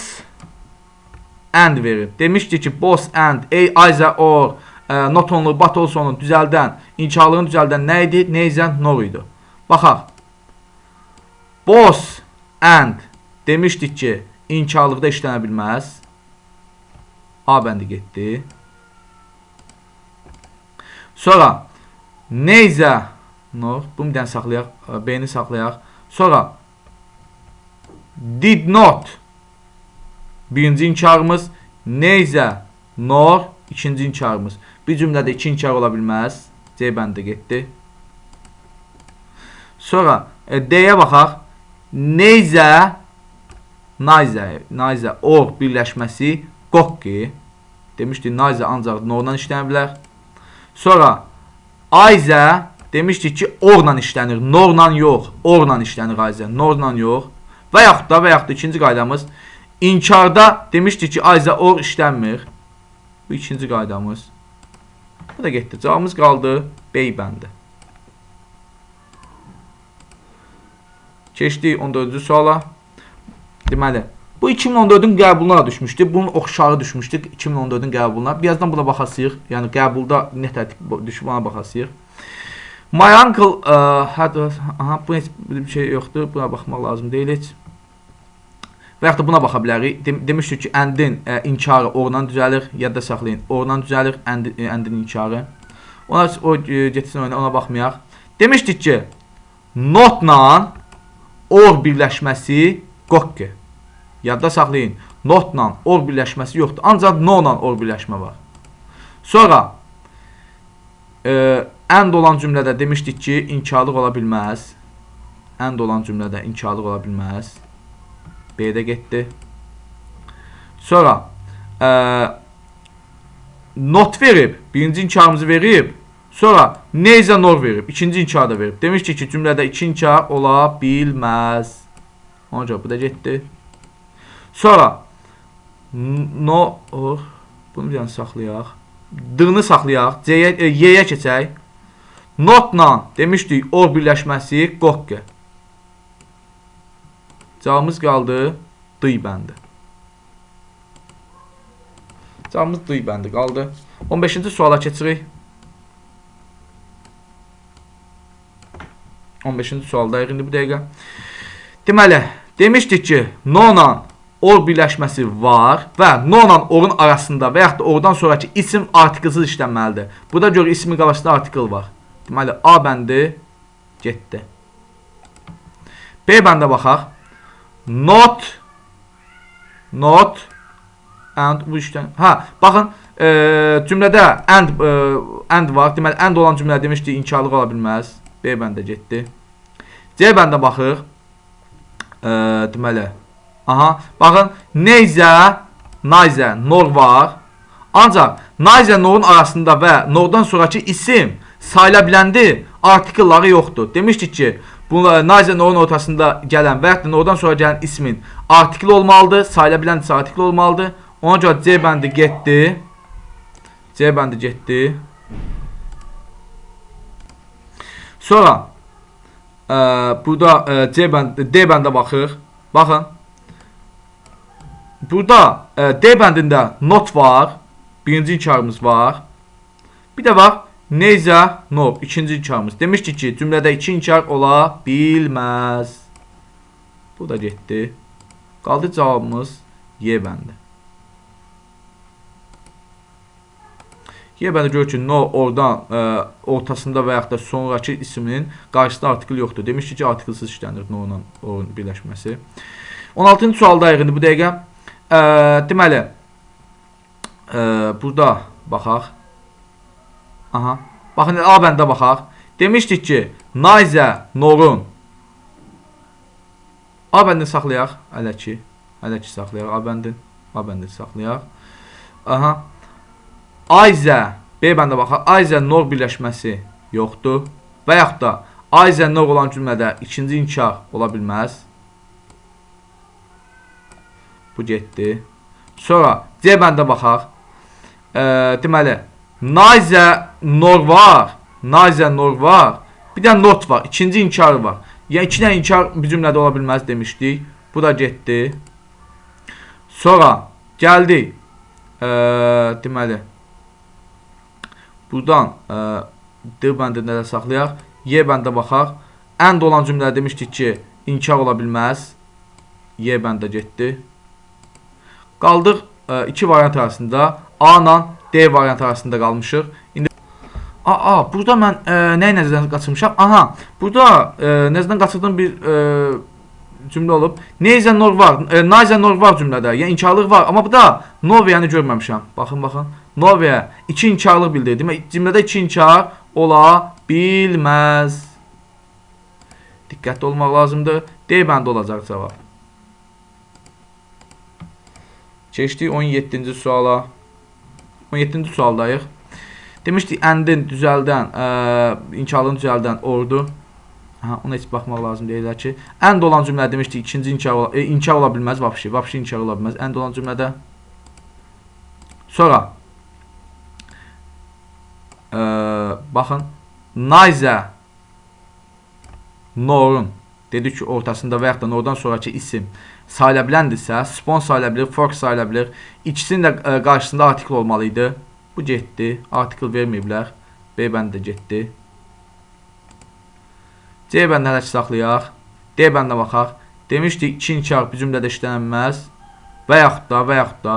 and verib. Demişdik ki, both and, either or, not only but also'nun düzəldən, inkarlığını düzəldən nə idi? Neither nor idi. Baxaq. Both and demişdik ki, inkarlıqda işlənə bilməz. A bəndi getdi. Sonra neither nor, bunu bir dənə saxlayaq, B-ni saxlayaq. Sonra did not birinci inkarımız, neither nor ikinci inkarımız. Bir cümlədə iki inkar ola bilməz. C bəndə getdi. Sonra D-yə baxaq. Neither or birləşməsi qokke. Demişdik, neither ancaq nor'dan işlənə bilər. Sonra either demişdik ki, or'la işlənir. Nor'la yox. Or'la işlənir either. Nor'la yox. Və yaxud da ikinci qaydamız. İnkarda demişdik ki, either or işlənmir. Bu ikinci qaydamız. Bu da getdi. Cavabımız qaldı B bəndi. Keçdik 14-cü suala. Deməli, bu 2014-ün qəbuluna düşmüşdü. Bunun oxşarı düşmüşdü 2014-ün qəbuluna. Birazdan buna baxasıyıq. Yəni qəbulda nə tərtib düşüb ona baxasıyıq. My uncle bu bir şey yoxdur. Buna baxmaq lazım deyil heç. Və yaxud da buna baxa bilərik. Demişdik ki, and'in inkarı or'la düzəlir. Yadda saxlayın. Or'la düzəlir and'in inkarı. O getsin ona baxmayaq. Demişdik ki, notla or birləşməsi qokke. Yadda saxlayın. Notla or birləşməsi yoxdur. Ancaq no-la or birləşmə var. Sonra and olan cümlədə demişdik ki, inkarlıq ola bilməz. And olan cümlədə inkarlıq ola bilməz. B-də getdi. Sonra not verib. Birinci inkarımızı verib. Sonra neither nor verib. İkinci inkar da verib. Demişdik ki, cümlədə iki inkar ola bilməz. Ona görə bu da getdi. Sonra no or, bunu bir dənə saxlayaq. D-ni saxlayaq. Y-yə keçək. Notla demişdik or birləşməsi qokke. Cavabımız qaldı D bəndi. Cavabımız D bəndi qaldı. 15-ci suala keçirik. 15-ci sualdayıq indi bu dəqiqə. Deməli, demişdik ki, no-la or birləşməsi var və no-la orun arasında və yaxud da oradan sonraki isim artiklsız işlənməlidir. Burada gör ismin qabağında artikl var. Deməli, A bəndi getdi. B bəndə baxaq. Not and bu işdən. Baxın, cümlədə and var. Deməli, and olan cümlə demişdik, inkarlıq ola bilməz. B bəndə getdi. C bəndə baxıq. Deməli, baxın, neither, nor var. Ancaq neither, norun arasında və nordan sonraki isim sayıla biləndir, artiklları yoxdur. Demişdik ki, neither, norun ortasında gələn və yaxud da nordan sonra gələn ismin artikli olmalıdır, sayıla biləndirsə artikli olmalıdır. Ona görə C bəndi getdi. C bəndi getdi. Sonra burada D bəndə baxıq. Baxın. Burada D bəndində not var. Birinci inkarımız var. Bir də var neither, nor. İkinci inkarımız. Demişdik ki, cümlədə iki inkar ola bilməz. Bu da getdi. Qaldı cavabımız Y bəndi. Y bəndə görür ki, no oradan ortasında və yaxud da sonraki isminin qarşısında artikl yoxdur. Demişdik ki, artiklsız işlənir no ilə orun birləşməsi. 16-cı sualdayıq indi bu dəqiqə. Deməli, burada baxaq. Baxın, A bəndə baxaq. Demişdik ki, neither, norun. A bəndini saxlayaq. Hələ ki saxlayaq. A bəndini saxlayaq. Either, B bəndə baxaq. Either, nor birləşməsi yoxdur. Və yaxud da either, nor olan cümlədə ikinci inkar ola bilməz. Bu getdi. Sonra C bəndə baxaq. Deməli, neither, nor var. Neither, nor var. Bir də not var. İkinci inkarı var. Yəni, iki dənə inkar bir cümlədə ola bilməz demişdik. Bu da getdi. Sonra gəldik. Deməli, buradan D bəndində də saxlayaq. Y bəndə baxaq. And olan cümlə demişdik ki, inkar ola bilməz. Y bəndə getdi. Qaldıq iki variant arasında. A ilə D variant arasında qalmışıq. İndi burada mən nəyi nəzərdən qaçırmışam? Burada nəzərdən qaçırdığım bir cümlə olub. Neither, nor var. Neither, nor var cümlədə. Yəni inkarlıq var. Amma burada no və-əni görməmişəm. Baxın. No və iki inkarlıq bildirir. Demək, cümlədə iki inkar ola bilməz. Diqqətli olmaq lazımdır. D bəndə olacaq cavab. Keçdik 17-ci suala. 17-ci sualdayıq. Demişdik, andin düzəldən, inkarlığını düzəldən ordu. Ona heç baxmaq lazım deyirlər ki, and olan cümlə demişdik, ikinci inkar ola bilməz, vapşi inkar ola bilməz, and olan cümlədə. Sonra, baxın, neither, norun, dedik ki, ortasında və yaxud da nordan sonraki isim sayıla biləndirsə, spon sayıla bilir, fork sayıla bilir, ikisinin də qarşısında artikl olmalıydı. Bu getdi, artikl verməyiblər, B bəndə getdi. C bəndə hələ ki saxlayaq, D bəndə baxaq. Demişdik, iki inkar bir cümlədə işlənməz və yaxud da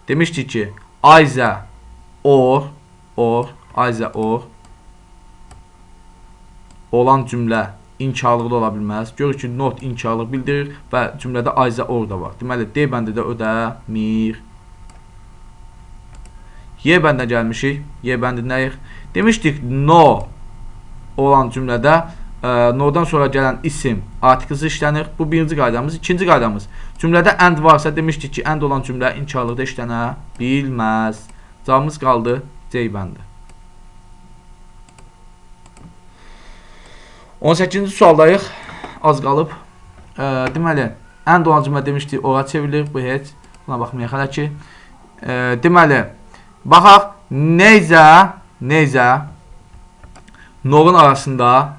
demişdik ki, either, or either, or olan cümlə inkarlıqda ola bilməz. Görür ki, not inkarlıq bildirir və cümlədə either, or da var. Deməli, D bəndə də ödəmir. Y bəndə gəlmişik. Y bəndindəyik. Demişdik, no olan cümlədə no'dan sonra gələn isim artiklsız işlənir. Bu birinci qaydamız. İkinci qaydamız. Cümlədə and varsa demişdik ki, and olan cümlə inkarlıqda işlənə bilməz. Cavabımız qaldı C bəndi. 18-ci sualdayıq. Az qalıb. Deməli, and olan cümlə demişdik, ora çevrilir. Bu heç. Buna baxmayaq hələ ki. Deməli, baxaq, neither, norun arasında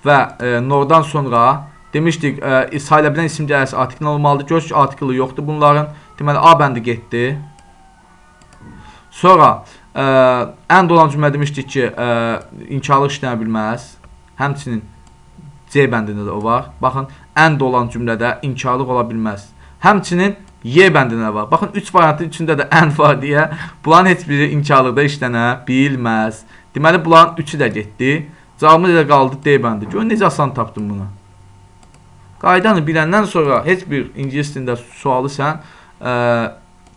və nordan sonra demişdik, sayıla bilən isim gəlirsə artiklin olmalıdır. Görürsünüz ki, artiklı yoxdur bunların. Deməli, A bəndi getdi. Sonra and olan cümlə demişdik ki, inkarlıq işlənə bilməz. Həmçinin C bəndində də o var. Baxın, and olan cümlədə inkarlıq ola bilməz. Həmçinin Y bəndində var. Baxın, 3 variantın içində də and var deyə bunların heç biri inkarlıqda işlənə bilməz. Deməli, bunların 3-ü də getdi. Cavabımız elə qaldı D bəndi. Görün, necə asan tapdım bunu. Qaydanı biləndən sonra heç bir ingilis dilində sualı sən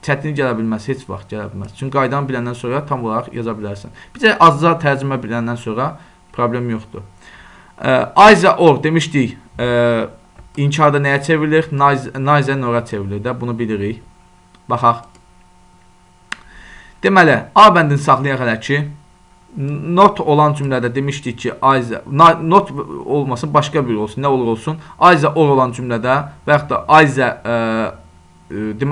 çətin gələ bilməz, heç vaxt gələ bilməz. Çünki qaydanı biləndən sonra tam olaraq yaza bilərsən. Bizə azca tərcümə biləndən sonra problem yoxdur. Either or demişdik, inkarda nəyə çevrilir? Neither nora çevrilir də, bunu bilirik. Baxaq. Deməli, A bəndini saxlayaq hələ ki, not olan cümlədə demişdik ki, not olmasın, başqa bir olsun, nə olur olsun. Either or olan cümlədə və yaxud da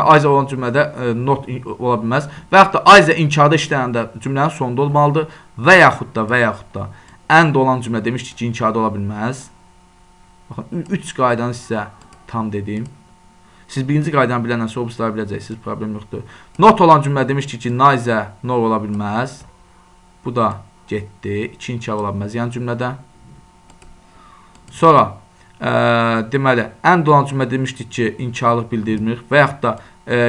either olan cümlədə not ola bilməz. Və yaxud da either inkarda işlənəndə cümlənin sonunda olmalıdır. Və yaxud da and olan cümlə demişdik ki, inkarda ola bilməz. Baxın, 3 qaydanı sizə tam dedim. Siz birinci qaydanı biləndən sonra bu sıraya biləcəksiniz, problem yoxdur. Not olan cümlə demişdik ki, neither nor ola bilməz. Bu da getdi. 2 inkar ola bilməz yəni cümlədə. Sonra deməli, and olan cümlə demişdik ki, inkarlıq bildirmir. Və yaxud da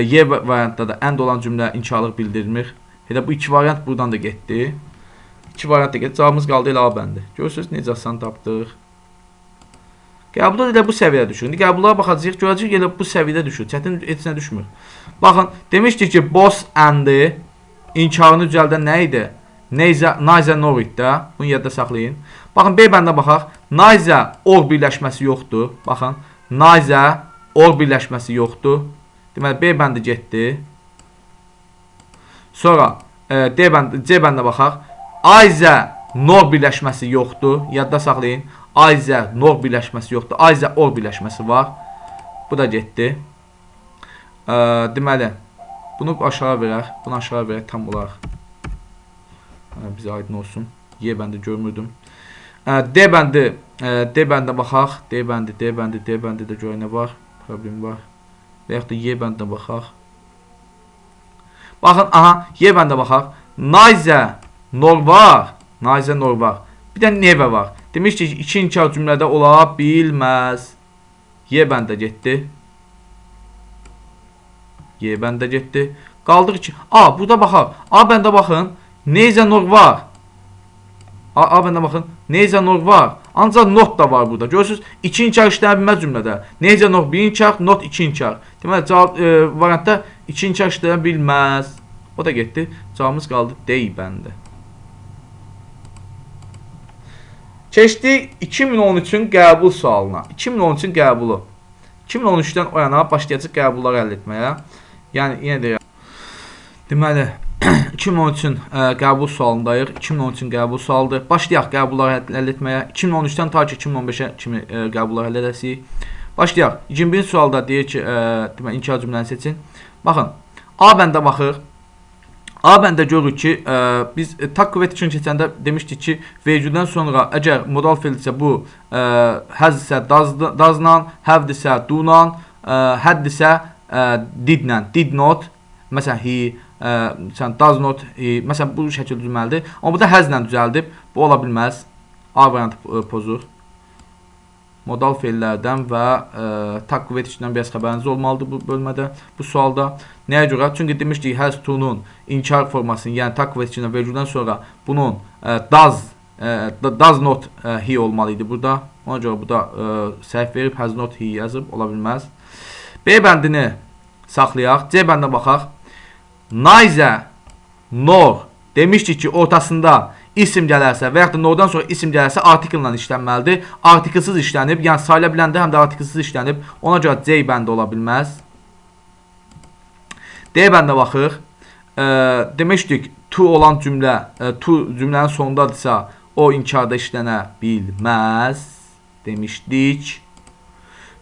Y variantda da and olan cümlə inkarlıq bildirmir. Elə bu 2 variant buradan da getdi. 2 variant da getdi. Cavabımız qaldı elə A bəndi. Görürsünüz, necə asan tapdıq. Qəbullar elə bu səviyyədə düşür. İndi qəbullara baxacağıq, görəcəyik elə bu səviyyədə düşür. Çətin heç nə düşmür. Baxın, demişdik ki, both and-i inkarını düzəldən nə idi? Neither nor idi də. Bunu yadda saxlayın. Baxın, B bəndə baxaq. Neither or birləşməsi yoxdur. Baxın, neither or birləşməsi yoxdur. Deməli, B bəndi getdi. Sonra C bəndə baxaq. Either nor birləşməsi yoxdur. Yadda saxlayın. Either nor birləşməsi yoxdur. Either or birləşməsi var. Bu da getdi. Deməli, bunu aşağı verək. Bunu aşağı verək tam olaraq. Bizə aydın olsun. Y bəndi görmürdüm. D bəndə baxaq. D bəndi də görək nə var. Problem var. Və yaxud da Y bəndə baxaq. Baxın, aha, Y bəndə baxaq. Neither nor var. Neither nor var. Bir də never var. Demişdik ki, 2 inkar cümlədə ola bilməz. Y bəndə getdi. Y bəndə getdi. Qaldıq ki, burada baxaq. A bəndə baxın. Neither nor var. A bəndə baxın. Neither nor var. Ancaq not da var burada. Görürsünüz, 2 inkar işlənə bilməz cümlədə. Neither nor 1 inkar, not 2 inkar. Deməli, cavab variantda 2 inkar işlənə bilməz. O da getdi. Cavabımız qaldı D bəndi. Keçdik 2013-ün qəbul sualına. 2013-ün qəbulu. 2013-dən o yana başlayacaq qəbulları əldə etməyə. Yəni, yenə deyirəm. Deməli, 2013-ün qəbul sualındayıq. 2013-ün qəbul sualıdır. Başlayaq qəbulları əldə etməyə. 2013-dən ta ki 2015-ə kimi qəbulları əldə edəsirik. Başlayaq. 21-ci sualda deyir ki, inkar cümləni seçin. Baxın, A bəndə baxır. A bəndə görürük ki, biz tag kuvvet üçün keçəndə demişdik ki, vergüldən sonra əgər modal feildirsə bu has-dirsə does-la, have-dirsə do-la, had-dirsə did-la, did not, məsələn he, does not, məsələn bu şəkildə düzəlməlidir. Amma burada has-la düzəldib, bu ola bilməz. A variantı pozur. Modal feillərdən və tag kuvvet içindən biraz xəbəriniz olmalıdır bu bölmədə, bu sualda. Nəyə görə? Çünki demişdik, has to-nun inkar formasının, yəni tag kuvvet içindən vergüldən sonra bunun does not he olmalı idi burada. Ona görə burada səhv verib, has not he yazıb, ola bilməz. B bəndini saxlayaq, C bəndə baxaq. Neither nor demişdik ki, ortasında isim gələrsə və yaxud da nordan sonra isim gələrsə artikllə işlənməlidir. Artiklsız işlənib, yəni sayıla biləndə həm də artiklsız işlənib. Ona görə C bəndə ola bilməz. D bəndə baxıq. Demişdik, to olan cümlə, to cümlənin sonundadırsa o inkarda işlənə bilməz demişdik.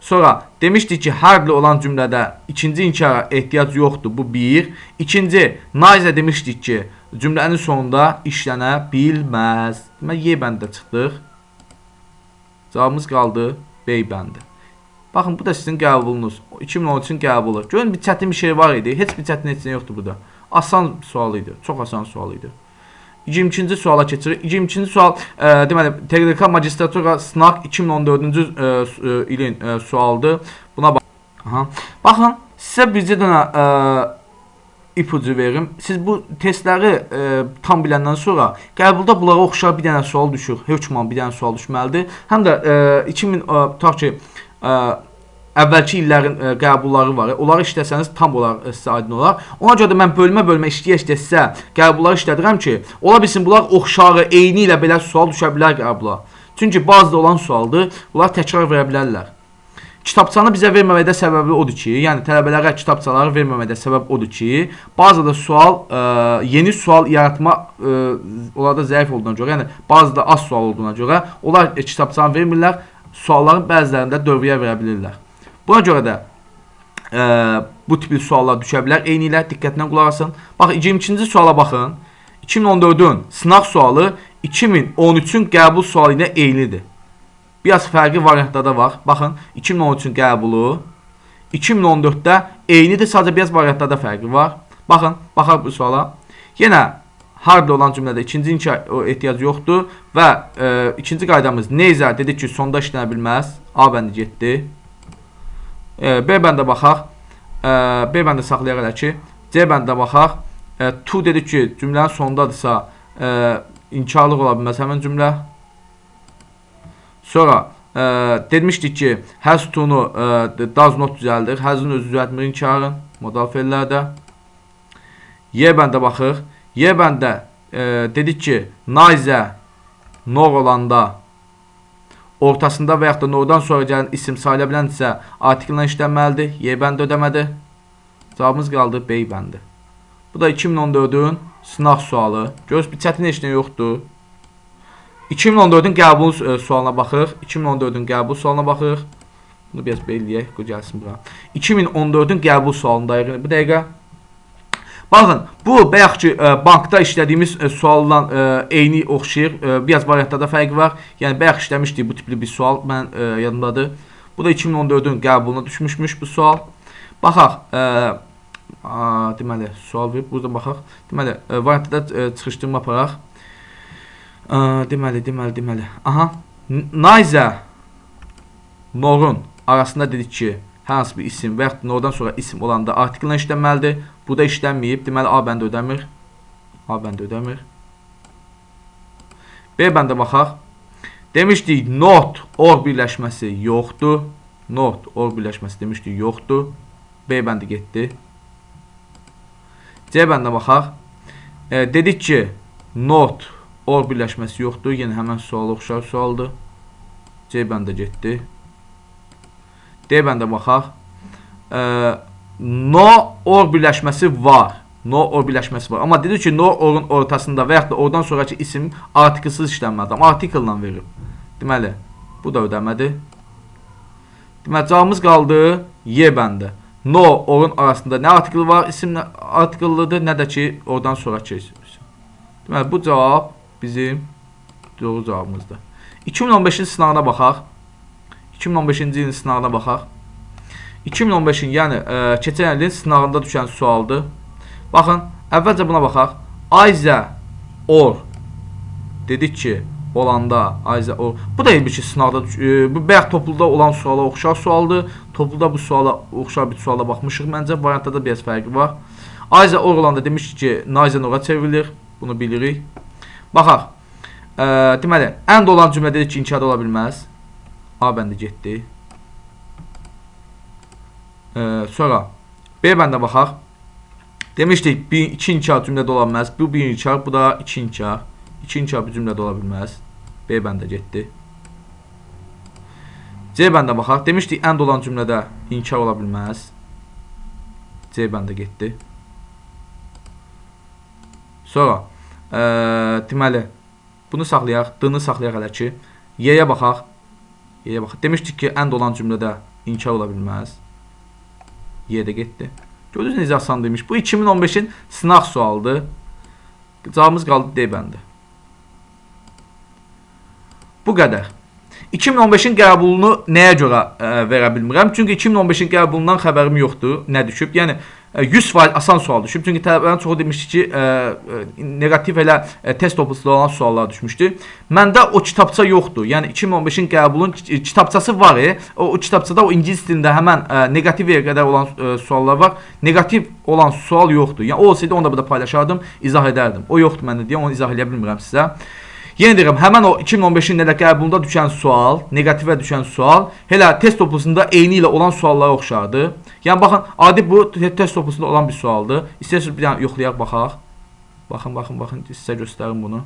Sonra demişdik ki, hərfli olan cümlədə ikinci inkara ehtiyac yoxdur. Bu bir. İkinci, neither demişdik ki, cümlənin sonunda işlənə bilməz. Deməli, Y bəndə çıxdıq. Cavabımız qaldı B bəndi. Baxın, bu da sizin qəbulunuz. 2013-ün qəbulu. Görün, bir çətin bir şey var idi. Heç bir çətin heç nə yoxdur burada. Asan sual idi. Çox asan sual idi. 22-ci suala keçirik. 22-ci sual deməli TQK magistratura sınaq 2014-cü ilin sualdır. Buna bax. Aha. Baxın, sizə bircə dənə ipucu verim. Siz bu testləri tam biləndən sonra qəbulda bunlara oxşar bir dənə sual düşür. Hökmən bir dənə sual düşməlidir. Həm də 2000 tutaq ki əvvəlki illərin qəbulları var. Onları işləsəniz tam olaraq sizə aydın olar. Ona görə də mən bölmə işləyə sizə qəbulları işlədirəm ki, ola bilsin bunlar oxşarı, eyni ilə belə sual düşə bilər qəbula. Çünki bazıda olan sualdır. Bunlar təkrar verə bilərlər. Kitabçanı bizə verməməkdə səbəbi odur ki, yəni tələbələrə kitabçaları verməməkdə səbəb odur ki, bazıda sual, yeni sual yaratma onlarda zəif olduğuna görə, yəni bazıda az sual olduğuna görə, onlar kitabçanı vermirlər, sualların bəzilərində dövrəyə verə bilirlər. Buna görə də bu tipli suallar düşə bilər. Eyni ilə diqqətlə qulaq asın. Bax, 22-ci suala baxın. 2014-ün sınaq sualı 2013-ün qəbul sualı ilə eynidir. Biraz fərqli variantlarda var. Baxın, 2013-ün qəbulu 2014-də eynidir, sadəcə biraz variantlarda fərqli var. Baxın, baxaq bu suala. Yenə harda olan cümlədə ikinci ehtiyac yoxdur və ikinci qaydamız neyzə dedik ki, sonda işlənə bilməz. A bəndi getdi. B bəndə baxaq. B bəndə saxlayaq elə ki, C bəndə baxaq. To dedik ki, cümlənin sonundadırsa inkarlıq ola bilməz həmin cümlə. Sonra demişdik ki, has to'nu does not düzəldir. Has'ın özü düzəltmir inkarın modal fe'llərdə. Y bəndə baxıq. Y bəndə dedik ki, neither nor olanda ortasında və yaxud da nordan sonra gələn isim sayıla biləndirsə artikllə işlənməlidir. Y bəndi ödəmədi. Cavabımız qaldı B bəndi. Bu da 2014-ün sınaq sualı. Görürsünüz, bir çətin heç nə yoxdur. 2014-ün qəbul sualına baxıq. 2014-ün qəbul sualına baxıq. Bunu biraz belirləyək, qoy gəlsin bura. 2014-ün qəbul sualındayıq bu dəqiqə. Baxın, bu bayaq ki bankda işlədiyimiz sualla eyni oxşayır. Biraz variantlarda fərqi var. Yəni bayaq işləmişdik bu tipli bir sual, mən yadımdadır. Bu da 2014-ün qəbuluna düşmüşmüş bu sual. Baxaq, deməli sual verib burada baxaq. Deməli variantlarda çıxışdırma aparaq. Deməli. Aha. Neither norun arasında dedik ki, hər hansı bir isim və yaxud nordan sonra isim olanda artikllə işlənməlidir. Bu da işlənməyib. Deməli A bəndi ödəmir. A bəndi ödəmir. B bəndə baxaq. Demişdik not or birləşməsi yoxdur. Not or birləşməsi demişdik yoxdur. B bəndi getdi. C bəndə baxaq. Dedik ki not or birləşməsi yoxdur. Yenə həmən suala oxşar sualdır. C bəndə getdi. D bəndə baxaq. No or birləşməsi var. No or birləşməsi var. Amma dedik ki, no orun ortasında və yaxud da oradan sonraki isim artiklsız işlənməlidir. Amma artiklla verir. Deməli, bu da ödəmədi. Deməli, cavabımız qaldı Y bəndi. No orun arasında nə artikl var, isim artikllıdır, nə də ki, oradan sonraki isim. Deməli, bu cavab bizim doğru cavabımızdır. 2015-in sınavına baxaq. 2015-ci ilin sınavına baxaq. 2015-in, yəni keçən ilin sınavında düşən sualdır. Baxın, əvvəlcə buna baxaq. Either or dedik ki, olanda either or. Bu da elbir ki, sınavda bu bayaq topluda olan suala oxşar sualdır. Topluda bu suala oxşar bir suala baxmışıq. Məncə variantda biraz fərqi var. Either or olanda demişdik ki, neither ora çevrilir. Bunu bilirik. Baxaq. Deməli, and olan cümlə dedik ki, inkar ola bilməz. A bəndə getdi. Sonra B bəndə baxaq. Demişdik, iki inkar cümlədə ola bilməz. Bu bir inkar, bu da iki inkar. İki inkar bir cümlədə ola bilməz. B bəndə getdi. C bəndə baxaq. Demişdik, and olan cümlədə inkar ola bilməz. C bəndə getdi. Sonra deməli, bunu saxlayaq, D-ni saxlayaq hələ ki. Y-yə baxaq. Y-yə baxaq. Demişdik ki, and olan cümlədə inkar ola bilməz. Y-də getdi. Gördünüz necə asan demiş. Bu 2015-in sınaq sualıdır. Cavabımız qaldı D bəndi. Bu qədər. 2015-in qəbulunu nəyə görə verə bilmirəm? Çünki 2015-in qəbulundan xəbərim yoxdur. Nə düşüb? Yəni 100% asan sual düşüb. Çünki tələbələrin çoxu demişdi ki, negativ elə test toplusunda olan suallar düşmüşdü. Məndə o kitabça yoxdur. Yəni 2015-in qəbulun kitabçası var. O kitabçada o ingilis dilində həmən negativə qədər olan suallar var. Negativ olan sual yoxdur. Yəni o olsaydı onu da burada paylaşardım, izah edərdim. O yoxdur məndə deyə onu izah edə bilmirəm sizə. Yenə deyirəm, həmən o 2015-in ilə qəbulunda düşən sual, negativə düşən sual, elə test toplusunda eyni ilə olan suallara oxşardı. Yəni baxın, adi bu test toplusunda olan bir sualdır. İstəyirsiniz bir dənə yoxlayaq, baxaq. Baxın, sizə göstərim bunu.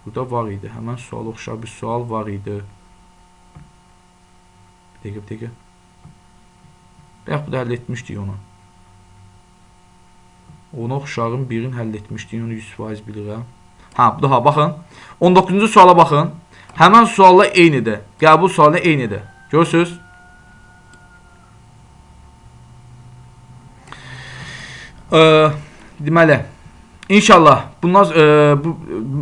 Burada var idi, həmən sual oxşar bir sual var idi. Bir dəqiqə. Bəyək, bu da həll etmişdik onu. Ona oxşarın birini həll etmişdik, onu 100% bilirəm. Bu da baxın. 19-cu suala baxın. Həmən sualla eynidir. Qəbul sualına eynidir. Görürsünüz? Deməli, İnşallah bundan bu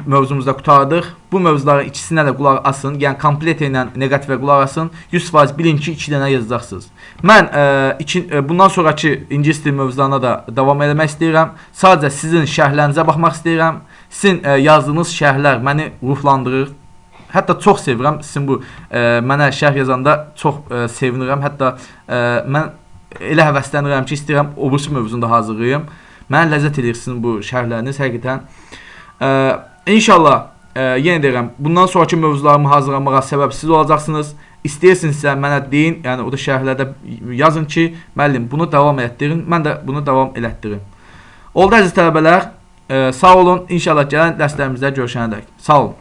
mövzumuzda qutardıq. Bu mövzuların ikisinə də qulaq asın. Yəni komplet ilə negativə qulaq asın. 100% bilin ki, 2 dənə yazacaqsınız. Mən bundan sonraki ingilis dili mövzularına da davam etmək istəyirəm. Sadəcə sizin şərhlərinizə baxmaq istəyirəm. Sizin yazdığınız şərhlər məni ruhlandırır. Hətta çox sevirəm. Sizin bu mənə şərh yazanda çox sevinirəm. Hətta mən elə həvəslənirəm ki, istəyirəm o birisi mövzunda hazırlayım. Mənə ləzzət edirsiniz bu şərhləriniz həqiqətən. İnşallah, yenə deyirəm, bundan sonraki mövzularımı hazırlamağa səbəb siz olacaqsınız. İstəyirsinizsə mənə deyin, yəni o da şərhlərdə yazın ki, müəllim bunu davam etdirin, mən də bunu davam elətdirim. Oldu əziz tələbələr, sağ olun, İnşallah gələn dərslərimizdə görüşənədək. Sağ olun.